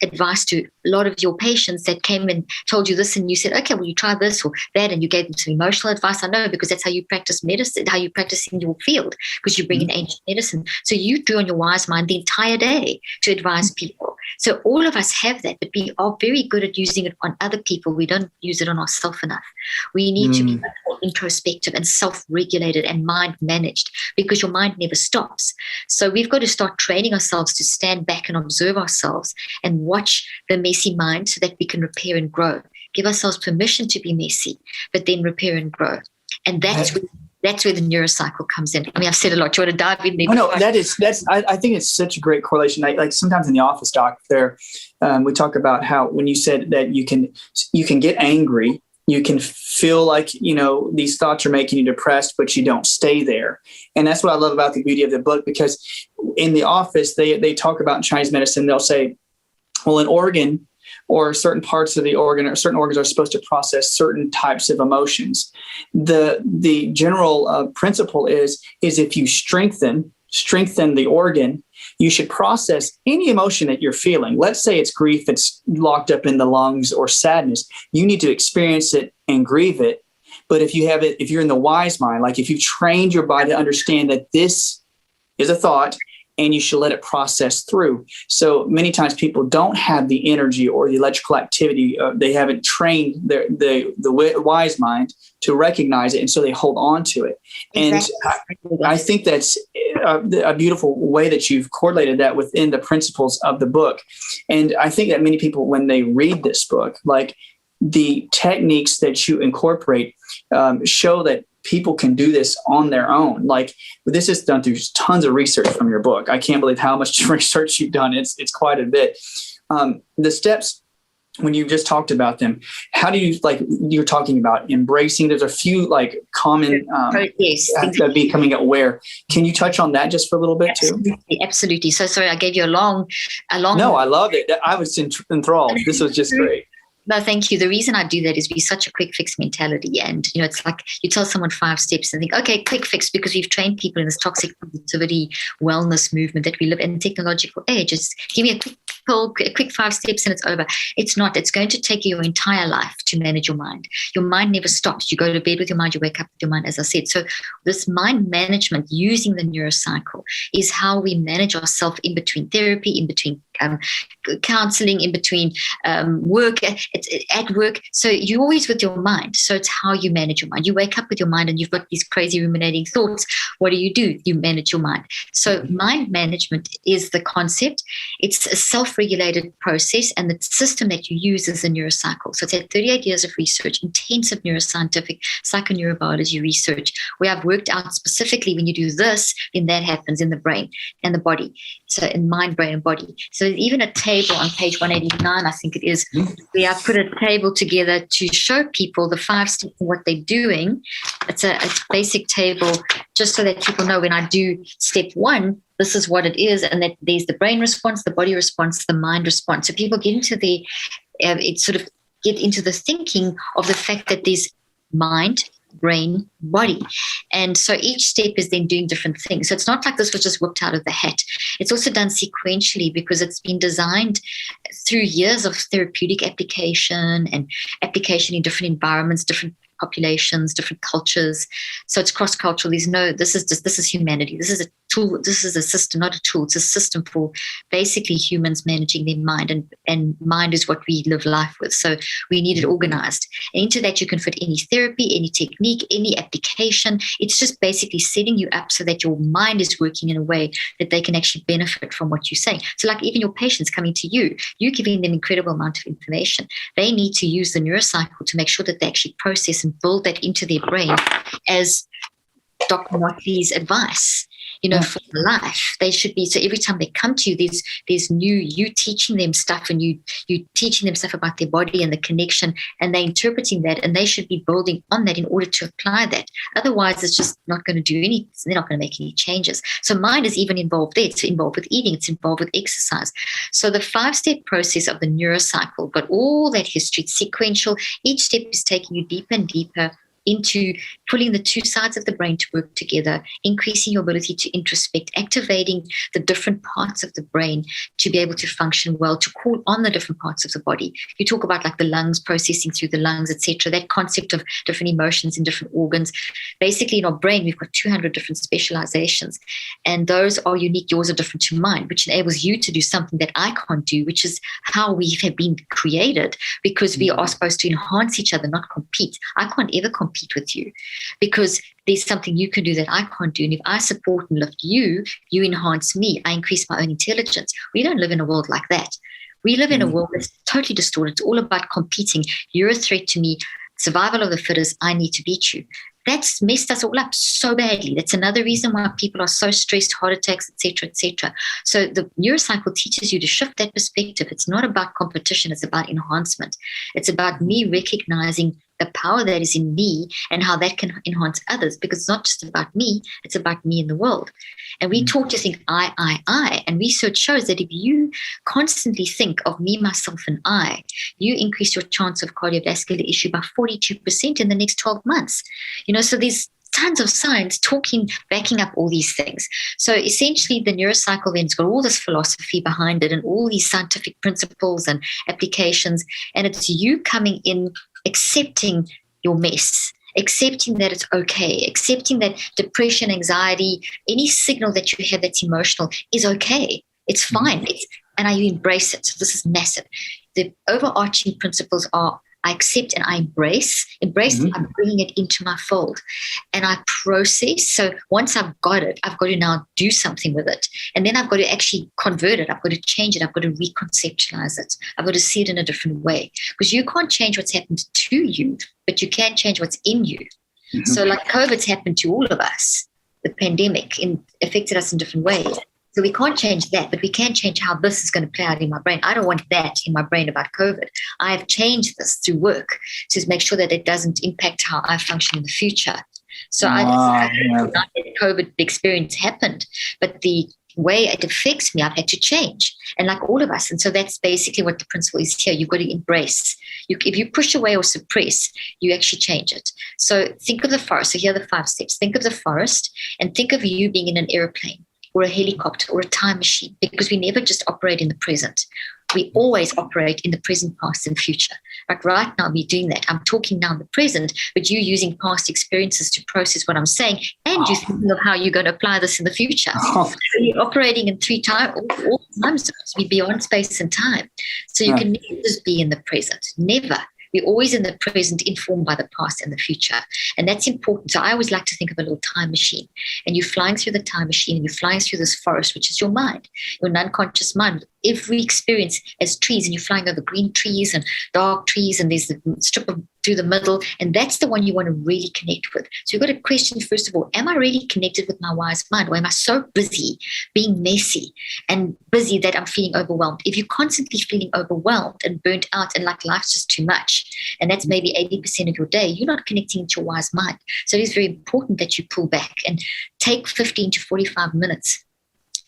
advice to a lot of your patients that came and told you this, and you said, okay, well, you try this or that, and you gave them some emotional advice. I know, because that's how you practice medicine, how you practice in your field, because you bring in ancient medicine. So you drew on your wise mind the entire day to advise people. So all of us have that, but we are very good at using it on other people. We don't use it on ourselves enough. We need to be much more introspective and self-regulated and mind managed, because your mind never stops. So we've got to start training ourselves to stand back and observe ourselves and watch the messy mind, so that we can repair and grow. Give ourselves permission to be messy, but then repair and grow. And that's where the neurocycle comes in. I mean, I've said a lot. Do you want to dive in there? Oh, no, I think it's such a great correlation. Like sometimes in the office, doc, we talk about how when you said that you can get angry, you can feel like, these thoughts are making you depressed, but you don't stay there. And that's what I love about the beauty of the book, because in the office, they talk about in Chinese medicine, they'll say, well, an organ or certain parts of the organ or certain organs are supposed to process certain types of emotions. The general principle is if you strengthen the organ, you should process any emotion that you're feeling. Let's say it's grief that's locked up in the lungs, or sadness. You need to experience it and grieve it. But if you're in the wise mind, like if you've trained your body to understand that this is a thought, and you should let it process through. So many times people don't have the energy or the electrical activity. They haven't trained the wise mind to recognize it, and so they hold on to it. Exactly. And I think that's a beautiful way that you've correlated that within the principles of the book. And I think that many people, when they read this book, like the techniques that you incorporate, show that people can do this on their own. Like this is done through tons of research from your book. I can't believe how much research you've done. It's quite a bit. The steps when you just talked about them, how do you, like, you're talking about embracing, there's a few like common becoming aware. Can you touch on that just for a little bit too? Absolutely. So sorry, I gave you a long. No, I love it. I was enthralled. This was just great. No, thank you. The reason I do that is we're such a quick fix mentality. And, it's like you tell someone 5 steps and think, okay, quick fix, because we've trained people in this toxic positivity wellness movement that we live in technological age. Just give me a quick 5 steps and it's over. It's not. It's going to take you your entire life to manage your mind. Your mind never stops. You go to bed with your mind, you wake up with your mind, as I said. So this mind management using the neurocycle is how we manage ourselves in between therapy, in between counseling, in between work. It's at work. So you're always with your mind. So it's how you manage your mind. You wake up with your mind and you've got these crazy ruminating thoughts. What do? You manage your mind. So mind management is the concept. It's a self-regulated process, and the system that you use is the neurocycle. So it's had 38 years of research, intensive neuroscientific psychoneurobiology research, where I've worked out specifically when you do this, then that happens in the brain and the body. So in mind, brain, and body. So there's even a table on page 189, I think it is, where I put a table together to show people the 5 steps and what they're doing. It's a basic table just so that people know when I do step 1, this is what it is, and that there's the brain response, the body response, the mind response. So people get into get into the thinking of the fact that there's mind, brain, body. And so each step is then doing different things. So it's not like this was just whipped out of the hat. It's also done sequentially because it's been designed through years of therapeutic application and application in different environments, different populations, different cultures. So it's cross-cultural. This is humanity. This is a tool. This is a system, not a tool. It's a system for basically humans managing their mind, and mind is what we live life with. So we need it organized. And into that you can fit any therapy, any technique, any application. It's just basically setting you up so that your mind is working in a way that they can actually benefit from what you're saying. So like even your patients coming to you, you're giving them incredible amount of information. They need to use the neurocycle to make sure that they actually process and build that into their brain as Dr. Motley's advice, for life. They should be, so every time they come to you, there's new, you teaching them stuff, and you teaching them stuff about their body and the connection, and they're interpreting that, and they should be building on that in order to apply that. Otherwise, it's just not going to do anything. They're not going to make any changes. So mind is even involved there. It's involved with eating. It's involved with exercise. So the 5-step process of the neurocycle got all that history. It's sequential. Each step is taking you deeper and deeper into pulling the 2 sides of the brain to work together, increasing your ability to introspect, activating the different parts of the brain to be able to function well, to call on the different parts of the body. You talk about like the lungs, processing through the lungs, etc. That concept of different emotions in different organs. Basically, in our brain, we've got 200 different specializations, and those are unique. Yours are different to mine, which enables you to do something that I can't do, which is how we have been created, because we are supposed to enhance each other, not compete. I can't ever compete with you because there's something you can do that I can't do. And if I support and lift you, you enhance me. I increase my own intelligence. We don't live in a world like that. We live in a world that's totally distorted. It's all about competing. You're a threat to me. Survival of the fittest. I need to beat you. That's messed us all up so badly. That's another reason why people are so stressed, heart attacks, etc., etc. So the neurocycle teaches you to shift that perspective. It's not about competition. It's about enhancement. It's about me recognizing the power that is in me and how that can enhance others, because it's not just about me, it's about me in the world. And we taught to think I, and research shows that if you constantly think of me, myself, and I, you increase your chance of cardiovascular issue by 42% in the next 12 months. So there's tons of science backing up all these things. So essentially the neurocycle then has got all this philosophy behind it and all these scientific principles and applications, and it's you coming in, accepting your mess, accepting that it's okay, accepting that depression, anxiety, any signal that you have that's emotional is okay. It's fine. And I embrace it. So this is massive. The overarching principles are I accept and I embrace. I'm bringing it into my fold and I process. So once I've got it, I've got to now do something with it. And then I've got to actually convert it. I've got to change it. I've got to reconceptualize it. I've got to see it in a different way, because you can't change what's happened to you, but you can change what's in you. So like COVID's happened to all of us. The pandemic affected us in different ways. So we can't change that, but we can change how this is going to play out in my brain. I don't want that in my brain about COVID. I have changed this through work to make sure that it doesn't impact how I function in the future. So I not that COVID experience happened, but the way it affects me, I've had to change. And like all of us. And so that's basically what the principle is here. You've got to embrace. If you push away or suppress, you actually change it. So think of the forest. So here are the 5 steps. Think of the forest and think of you being in an airplane or a helicopter or a time machine, because we never just operate in the present. We always operate in the present, past, and future. But right now, we're doing that. I'm talking now in the present, but you using past experiences to process what I'm saying, and you're thinking of how you're going to apply this in the future. So you're operating in all time zones. We're beyond space and time. So you can never just be in the present. Never. We're always in the present, informed by the past and the future. And that's important. So I always like to think of a little time machine. And you're flying through the time machine, and you're flying through this forest, which is your mind, your unconscious mind. Every experience as trees, and you're flying over green trees and dark trees, and there's the strip of through the middle, and that's the one you want to really connect with. So you've got to question, first of all, am I really connected with my wise mind, or am I so busy being messy and busy that I'm feeling overwhelmed? If you're constantly feeling overwhelmed and burnt out and like life's just too much, and that's maybe 80% of your day, you're not connecting to your wise mind. So it is very important that you pull back and take 15 to 45 minutes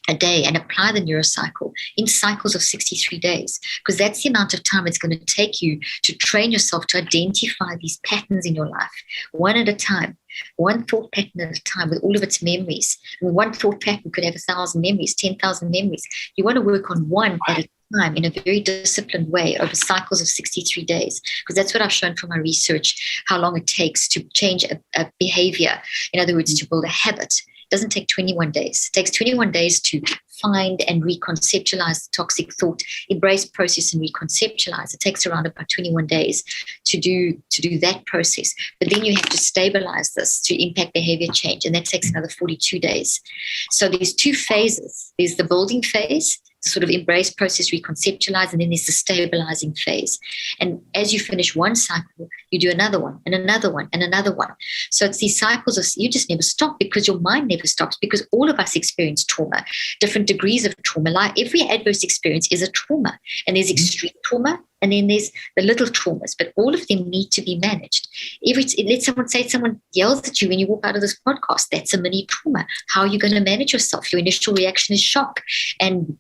a day and apply the neurocycle in cycles of 63 days, because that's the amount of time it's going to take you to train yourself to identify these patterns in your life, one at a time, one thought pattern at a time, with all of its memories. I mean, one thought pattern could have 1,000 memories, 10,000 memories. You want to work on one at a time in a very disciplined way over cycles of 63 days, because that's what I've shown from my research, how long it takes to change a behavior. In other words, to build a habit. Doesn't take 21 days. It takes 21 days to find and reconceptualize the toxic thought, embrace, process, and reconceptualize. It takes around about 21 days to do that process. But then you have to stabilize this to impact behavior change, and that takes another 42 days. So there's 2 phases. There's the building phase, sort of embrace, process, reconceptualize, and then there's the stabilizing phase. And as you finish one cycle, you do another one and another one and another one. So it's these cycles of, you just never stop, because your mind never stops, because all of us experience trauma, different degrees of trauma. Like every adverse experience is a trauma, and there's extreme trauma, and then there's the little traumas, but all of them need to be managed. Let someone say someone yells at you when you walk out of this podcast, that's a mini trauma. How are you going to manage yourself? Your initial reaction is shock and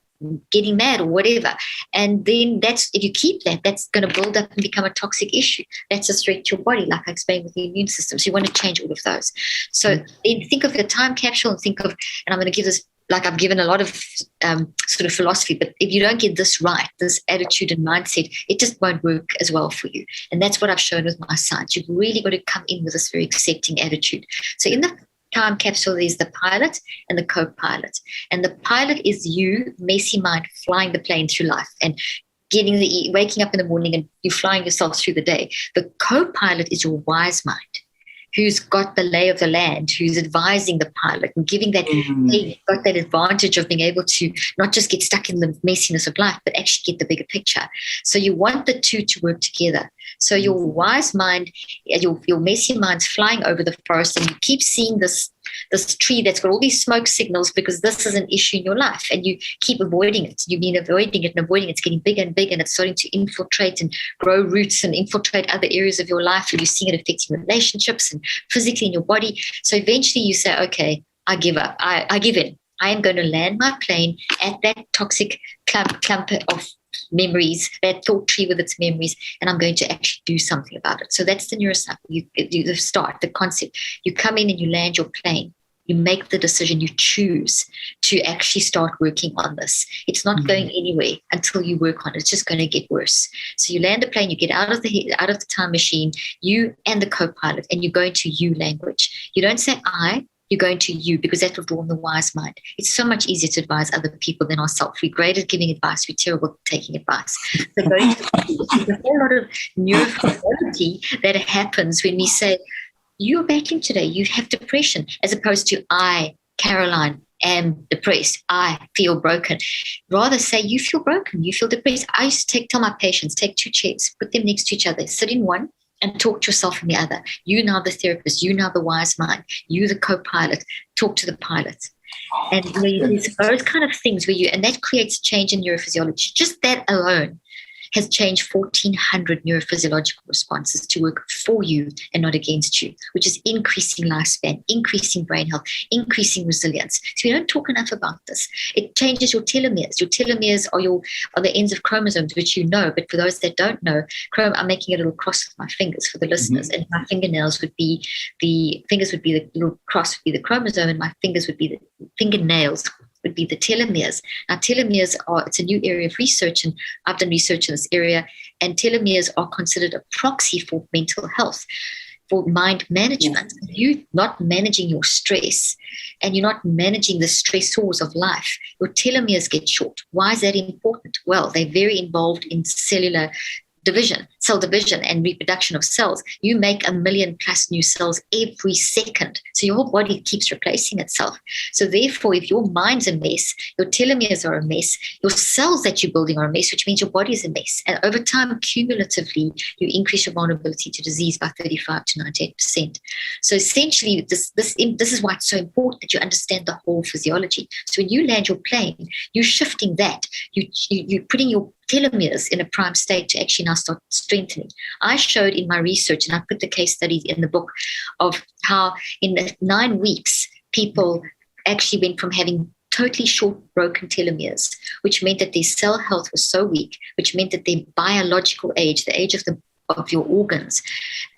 getting mad or whatever. And then if you keep that, that's going to build up and become a toxic issue. That's a threat to your body, like I explained with the immune system. So you want to change all of those. So then think of the time capsule and think of, and I'm going to give this, like I've given a lot of sort of philosophy, but if you don't get this right, this attitude and mindset, it just won't work as well for you. And that's what I've shown with my science. You've really got to come in with this very accepting attitude. So in the time capsule, there's the pilot and the co-pilot. And the pilot is you, messy mind, flying the plane through life and waking up in the morning and you're flying yourself through the day. The co-pilot is your wise mind, who's got the lay of the land, who's advising the pilot and giving that, got that advantage of being able to not just get stuck in the messiness of life, but actually get the bigger picture. So you want the two to work together. So your wise mind, your messy mind's flying over the forest, and you keep seeing this tree that's got all these smoke signals because this is an issue in your life, and you keep avoiding it. You've been avoiding it and avoiding it. It's getting bigger and bigger, and it's starting to infiltrate and grow roots and infiltrate other areas of your life, and you're seeing it affecting relationships and physically in your body. So eventually you say, okay, I give up. I give in. I am going to land my plane at that toxic clump of memories, that thought tree with its memories, and I'm going to actually do something about it. So that's the neurocycle. You do the start, the concept. You come in and you land your plane. You make the decision. You choose to actually start working on this. It's not going anywhere until you work on it. It's just going to get worse. So you land the plane. You get out of the time machine. You and the co-pilot, and you go into you language. You don't say I. You're going to you, because that will draw on the wise mind. It's so much easier to advise other people than ourselves. We're great at giving advice. We're terrible at taking advice. So there's a whole lot of neurophysiology that happens when we say, you're battling today, you have depression, as opposed to I, Caroline, am depressed. I feel broken. Rather say you feel broken, you feel depressed. I used to tell my patients, take 2 chairs, put them next to each other, sit in one, and talk to yourself in the other. You now the therapist, you now the wise mind, you the co-pilot, talk to the pilot. And these those kind of things and that creates change in neurophysiology. Just that alone has changed 1,400 neurophysiological responses to work for you and not against you, which is increasing lifespan, increasing brain health, increasing resilience. So we don't talk enough about this. It changes your telomeres. Your telomeres are the ends of chromosomes, which you know, but for those that don't know, I'm making a little cross with my fingers for the listeners, and my fingernails would be the little cross would be the chromosome, and my fingers would be the fingernails would be the telomeres. Now, telomeres it's a new area of research, and I've done research in this area, and telomeres are considered a proxy for mental health, for mind management. You're not managing your stress, and you're not managing the stressors of life. Your telomeres get short. Why is that important? Well, they're very involved in cellular cell division and reproduction of cells. You make 1 million plus new cells every second. So your whole body keeps replacing itself. So therefore, if your mind's a mess, your telomeres are a mess, your cells that you're building are a mess, which means your body is a mess. And over time, cumulatively, you increase your vulnerability to disease by 35 to 98%. So essentially, this is why it's so important that you understand the whole physiology. So when you land your plane, you're shifting that. You're putting your telomeres in a prime state to actually now start strengthening. I showed in my research, and I put the case studies in the book, of how in the 9 weeks, people actually went from having totally short, broken telomeres, which meant that their cell health was so weak, which meant that their biological age, the age of your organs,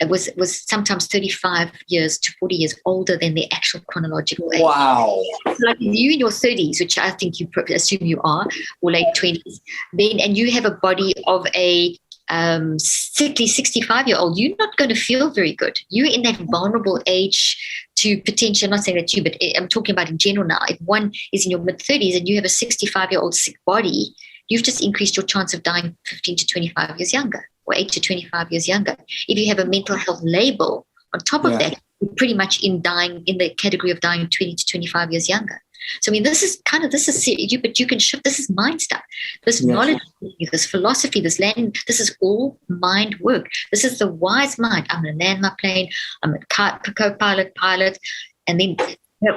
was sometimes 35 years to 40 years older than the actual chronological age. Wow. Like you in your 30s, which I think you assume you are, or late 20s, and you have a body of a sickly 65-year-old, you're not going to feel very good. You're in that vulnerable age to potential, I'm not saying that you, but I'm talking about in general now. If one is in your mid-30s and you have a 65-year-old sick body, you've just increased your chance of dying 15 to 25 years younger, or 8 to 25 years younger. If you have a mental health label on top of that, you're pretty much in the category of dying 20 to 25 years younger. So, I mean, this is serious, but you can shift. This is mind stuff. This knowledge, this philosophy, this landing, this is all mind work. This is the wise mind. I'm going to land my plane. I'm a co-pilot, pilot. And then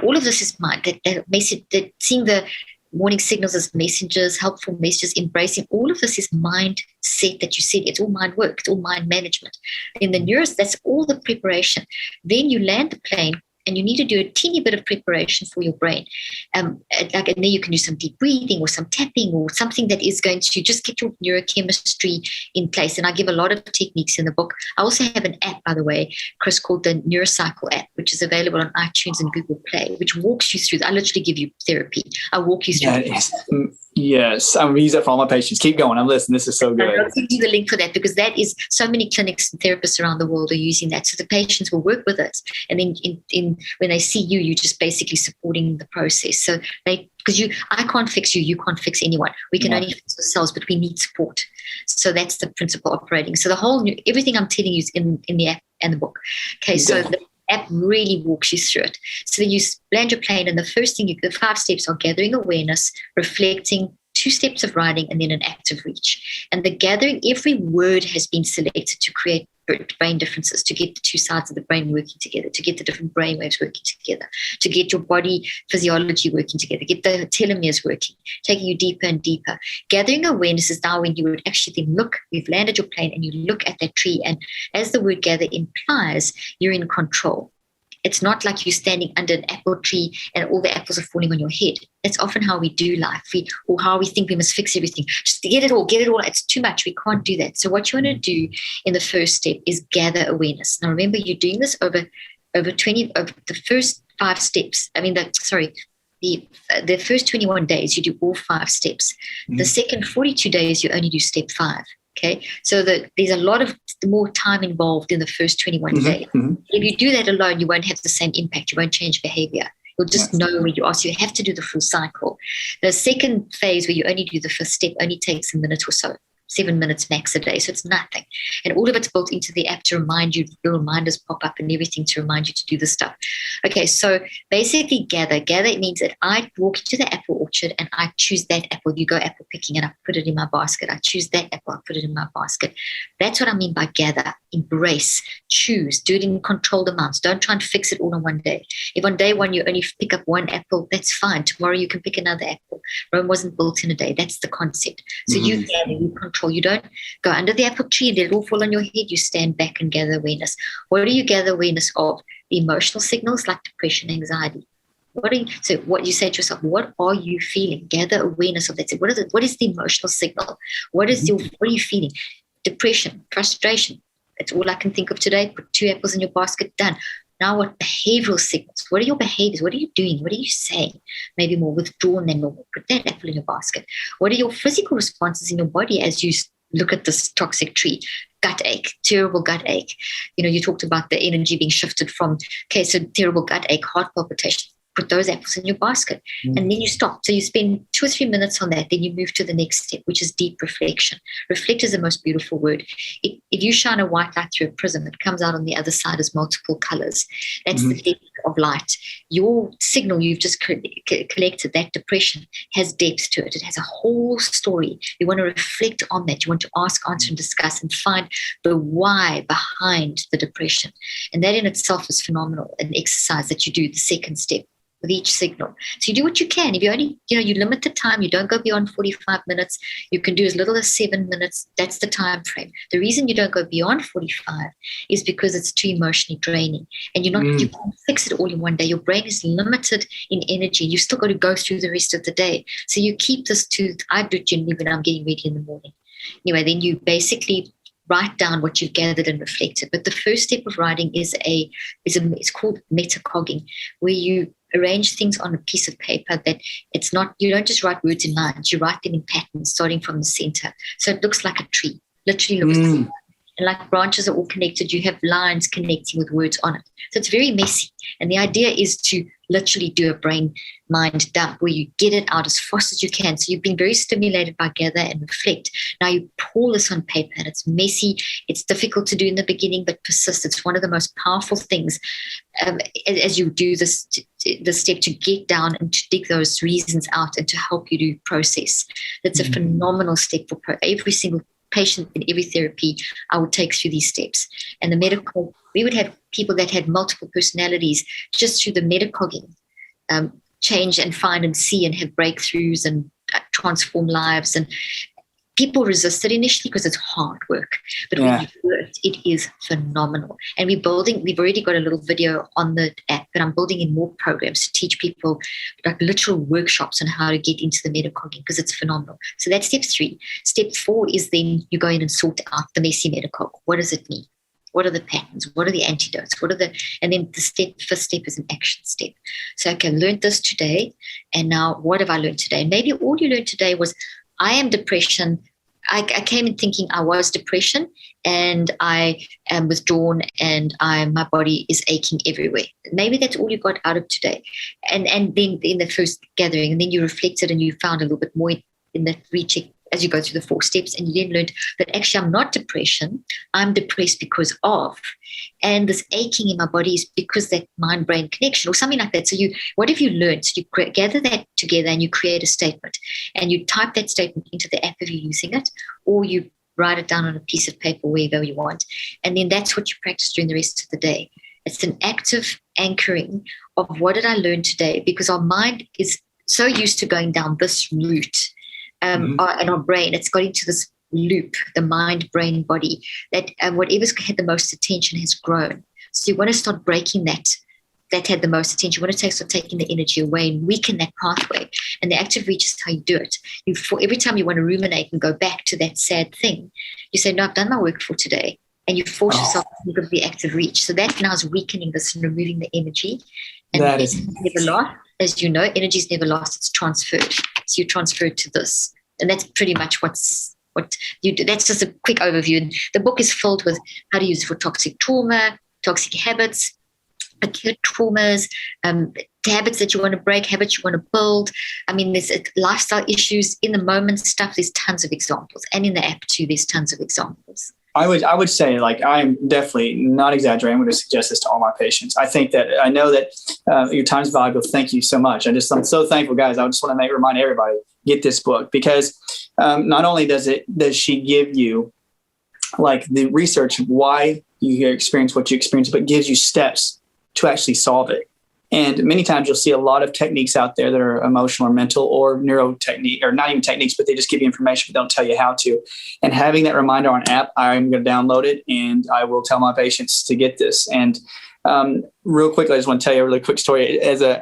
all of this is mind. That message, that seeing the warning signals as messengers, helpful messages, embracing all of this is mindset that you said. It's all mind work. It's all mind management. In the that's all the preparation. Then you land the plane, and you need to do a teeny bit of preparation for your brain. And then you can do some deep breathing or some tapping or something that is going to just get your neurochemistry in place. And I give a lot of techniques in the book. I also have an app, by the way, Chris, called the Neurocycle app, which is available on iTunes and Google Play, which walks you through. I literally give you therapy. I walk you through. Yes, I'm going to use that for all my patients. Keep going. I'm listening. This is so good. I'll give you the link for that, because that is so many clinics and therapists around the world are using that. So the patients will work with us. And then when they see you, you're just basically supporting the process. So because I can't fix you, you can't fix anyone. We can only fix ourselves, but we need support. So that's the principle operating. So everything I'm telling you is in the app and the book. Okay, so the app really walks you through it. So then you land your plane, and the first thing, the 5 steps are gathering awareness, reflecting, 2 steps of writing, and then an active reach. And the gathering, every word has been selected to create brain differences, to get the 2 sides of the brain working together, to get the different brain waves working together, to get your body physiology working together, get the telomeres working, taking you deeper and deeper. Gathering awareness is now when you would actually then you've landed your plane and you look at that tree, and as the word gather implies, you're in control. It's not like you're standing under an apple tree and all the apples are falling on your head. That's often how we do life, or how we think we must fix everything. Just get it all. It's too much. We can't do that. So what you want to do in the first step is gather awareness. Now, remember, you're doing this over the first 5 steps. I mean, the first 21 days, you do all 5 steps. The second 42 days, you only do step 5. Okay, so there's a lot of more time involved in the first 21 days. If you do that alone, you won't have the same impact. You won't change behavior. You'll just know where you are. So you have to do the full cycle. The second phase, where you only do the first step, only takes a minute or so. 7 minutes max a day. So it's nothing. And all of it's built into the app to remind you, the reminders pop up and everything to remind you to do the stuff. Okay, so basically gather. Gather means that I walk into the apple orchard and I choose that apple. You go apple picking and I put it in my basket. I choose that apple, I put it in my basket. That's what I mean by gather. Embrace, choose, do it in controlled amounts. Don't try and fix it all in one day. If on day one you only pick up one apple, that's fine. Tomorrow you can pick another apple. Rome wasn't built in a day. That's the concept. So you gather, you control. You don't go under the apple tree and let it all fall on your head. You stand back and gather awareness. What do you gather awareness of? The emotional signals like depression, anxiety. So what you say to yourself, what are you feeling? Gather awareness of that. So what is the emotional signal? What are you feeling? Depression, frustration. That's all I can think of today. Put 2 apples in your basket, done. Now what behavioral signals? What are your behaviors? What are you doing? What are you saying? Maybe more withdrawn than normal. Put that apple in your basket. What are your physical responses in your body as you look at this toxic tree? Gut ache, terrible gut ache. You talked about the energy being shifted from, so terrible gut ache, heart palpitation. Put those apples in your basket and then you stop. So you spend 2 or 3 minutes on that. Then you move to the next step, which is deep reflection. Reflect is the most beautiful word. If you shine a white light through a prism, it comes out on the other side as multiple colors. That's the depth of light. Your signal you've just collected, that depression, has depth to it. It has a whole story. You want to reflect on that. You want to ask, answer, and discuss and find the why behind the depression. And that in itself is phenomenal. An exercise that you do, the second step, with each signal. So you do what you can. If you only, you limit the time, you don't go beyond 45 minutes. You can do as little as 7 minutes. That's the time frame. The reason you don't go beyond 45 is because it's too emotionally draining. And you can't fix it all in one day. Your brain is limited in energy. You still got to go through the rest of the day. So you keep this I do it generally when I'm getting ready in the morning. Anyway, then you basically write down what you've gathered and reflected. But the first step of writing it's called metacogging, where you arrange things on a piece of paper that it's not, you don't just write words in lines, you write them in patterns starting from the center. So it looks like a tree, literally looks like, and like branches are all connected, you have lines connecting with words on it. So it's very messy. And the idea is to literally do a brain-mind dump where you get it out as fast as you can. So you've been very stimulated by gather and reflect. Now you pour this on paper and it's messy. It's difficult to do in the beginning, but persist. It's one of the most powerful things as you do this step to get down and to dig those reasons out and to help you do process. That's a phenomenal step for every single patient in every therapy. I would take through these steps. And the medical, we would have people that had multiple personalities just through the metacogging, change and find and see and have breakthroughs and transform lives. And people resist it initially because it's hard work, but when you do it, it is phenomenal. And we've already got a little video on the app, but I'm building in more programs to teach people like literal workshops on how to get into the metacogging because it's phenomenal. So that's step 3. Step 4 is then you go in and sort out the messy metacog. What does it mean? What are the patterns? What are the antidotes? And then the first step is an action step. So, okay, I learned this today. And now what have I learned today? Maybe all you learned today was I am depression. I came in thinking I was depression and I am withdrawn and my body is aching everywhere. Maybe that's all you got out of today. And then in the first gathering, and then you reflected and you found a little bit more in the recheck as you go through the 4 steps, and you then learned that actually I'm not depression. I'm depressed because of, and this aching in my body is because that mind-brain connection or something like that. So what have you learned? So you gather that together and you create a statement and you type that statement into the app if you're using it, or you write it down on a piece of paper wherever you want. And then that's what you practice during the rest of the day. It's an active anchoring of what did I learn today, because our mind is so used to going down this route. And our brain, it's got into this loop, the mind, brain, body, that whatever's had the most attention has grown. So you want to start breaking that had the most attention. You want to start taking the energy away and weaken that pathway. And the active reach is how you do it. Every time you want to ruminate and go back to that sad thing, you say, no, I've done my work for today. And you force yourself to think of the active reach. So that now is weakening this and removing the energy. And that is never lost. As you know, energy is never lost. It's transferred. So you transfer it to this. And that's pretty much what you do. That's just a quick overview. And the book is filled with how to use it for toxic trauma, toxic habits, acute traumas, habits that you want to break, habits you want to build. I mean, there's lifestyle issues, in the moment stuff. There's tons of examples. And in the app too, there's tons of examples. I would say, like, I'm definitely not exaggerating. I'm going to suggest this to all my patients. I think that I know that your time's valuable. Thank you so much. I'm so thankful, guys. I just want to remind everybody, get this book, because not only does she give you like the research of why you experience what you experience, but gives you steps to actually solve it. And many times you'll see a lot of techniques out there that are emotional or mental or neuro technique, or not even techniques, but they just give you information, but don't tell you how to. And having that reminder on an app, I'm going to download it and I will tell my patients to get this. And real quickly, I just want to tell you a really quick story as a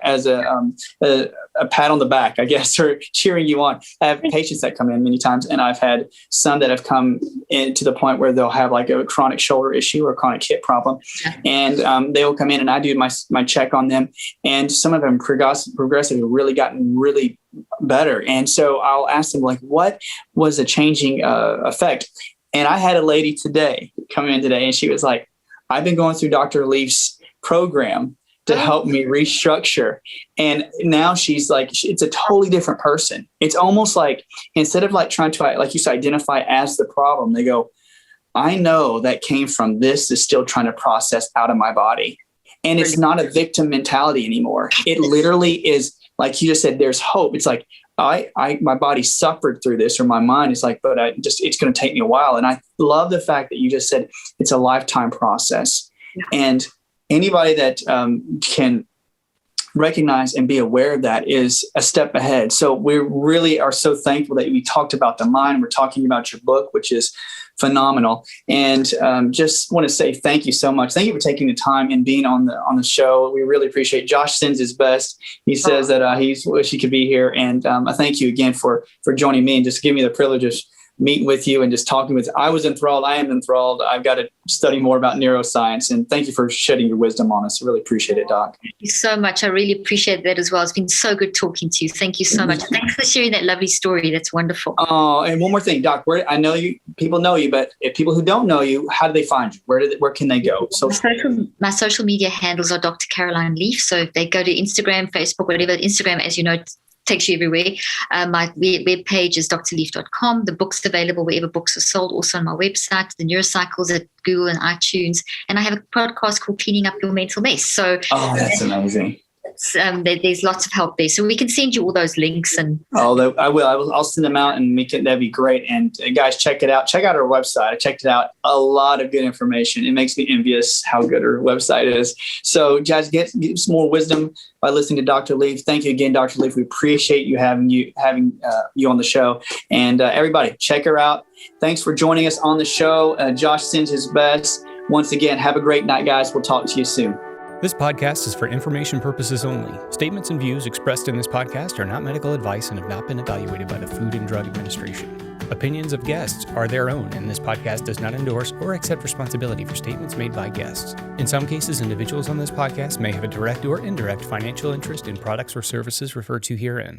pat on the back, I guess, or cheering you on. I have patients that come in many times, and I've had some that have come in to the point where they'll have like a chronic shoulder issue or a chronic hip problem. And they will come in and I do my check on them. And some of them progressively really gotten really better. And so I'll ask them, like, what was the changing effect? And I had a lady today come in today, and she was like, I've been going through Dr. Leaf's program to help me restructure. And now she's like, it's a totally different person. It's almost like, instead of like trying to, like you said, identify as the problem, they go, I know that came from this is still trying to process out of my body. And it's not a victim mentality anymore. It literally is, like you just said, there's hope. It's like, my body suffered through this, or my mind is like, but it's going to take me a while. And I love the fact that you just said it's a lifetime process. Yeah. And anybody that can recognize and be aware of that is a step ahead. So we really are so thankful that we talked about the mind. We're talking about your book, which is phenomenal. And just want to say thank you so much. Thank you for taking the time and being on the show. We really appreciate it. Josh sends his best. He says that he wish he could be here. And I thank you again for joining me and just giving me the privilege of meeting with you and just talking with you. I was enthralled. I am enthralled. I've got to study more about neuroscience. And thank you for shedding your wisdom on us. I really appreciate it, Doc. Thank you so much. I really appreciate that as well. It's been so good talking to you. Thank you so much. Thanks for sharing that lovely story. That's wonderful. Oh, and one more thing, Doc. I know people know you, but if people who don't know you, how do they find you? Where can they go? My social media handles are Dr. Caroline Leaf. So if they go to Instagram, Facebook, whatever. Instagram, as you know, takes you everywhere. My web page is drleaf.com. The book's available wherever books are sold, also on my website, the Neurocycles at Google and iTunes. And I have a podcast called Cleaning Up Your Mental Mess. So that's amazing. There's lots of help there. So we can send you all those links. And I will. I'll send them out, and that'd be great. And guys, check it out. Check out our website. I checked it out. A lot of good information. It makes me envious how good our website is. So guys, get some more wisdom by listening to Dr. Leaf. Thank you again, Dr. Leaf. We appreciate you having you on the show. And everybody, check her out. Thanks for joining us on the show. Josh sends his best. Once again, have a great night, guys. We'll talk to you soon. This podcast is for information purposes only. Statements and views expressed in this podcast are not medical advice and have not been evaluated by the Food and Drug Administration. Opinions of guests are their own, and this podcast does not endorse or accept responsibility for statements made by guests. In some cases, individuals on this podcast may have a direct or indirect financial interest in products or services referred to herein.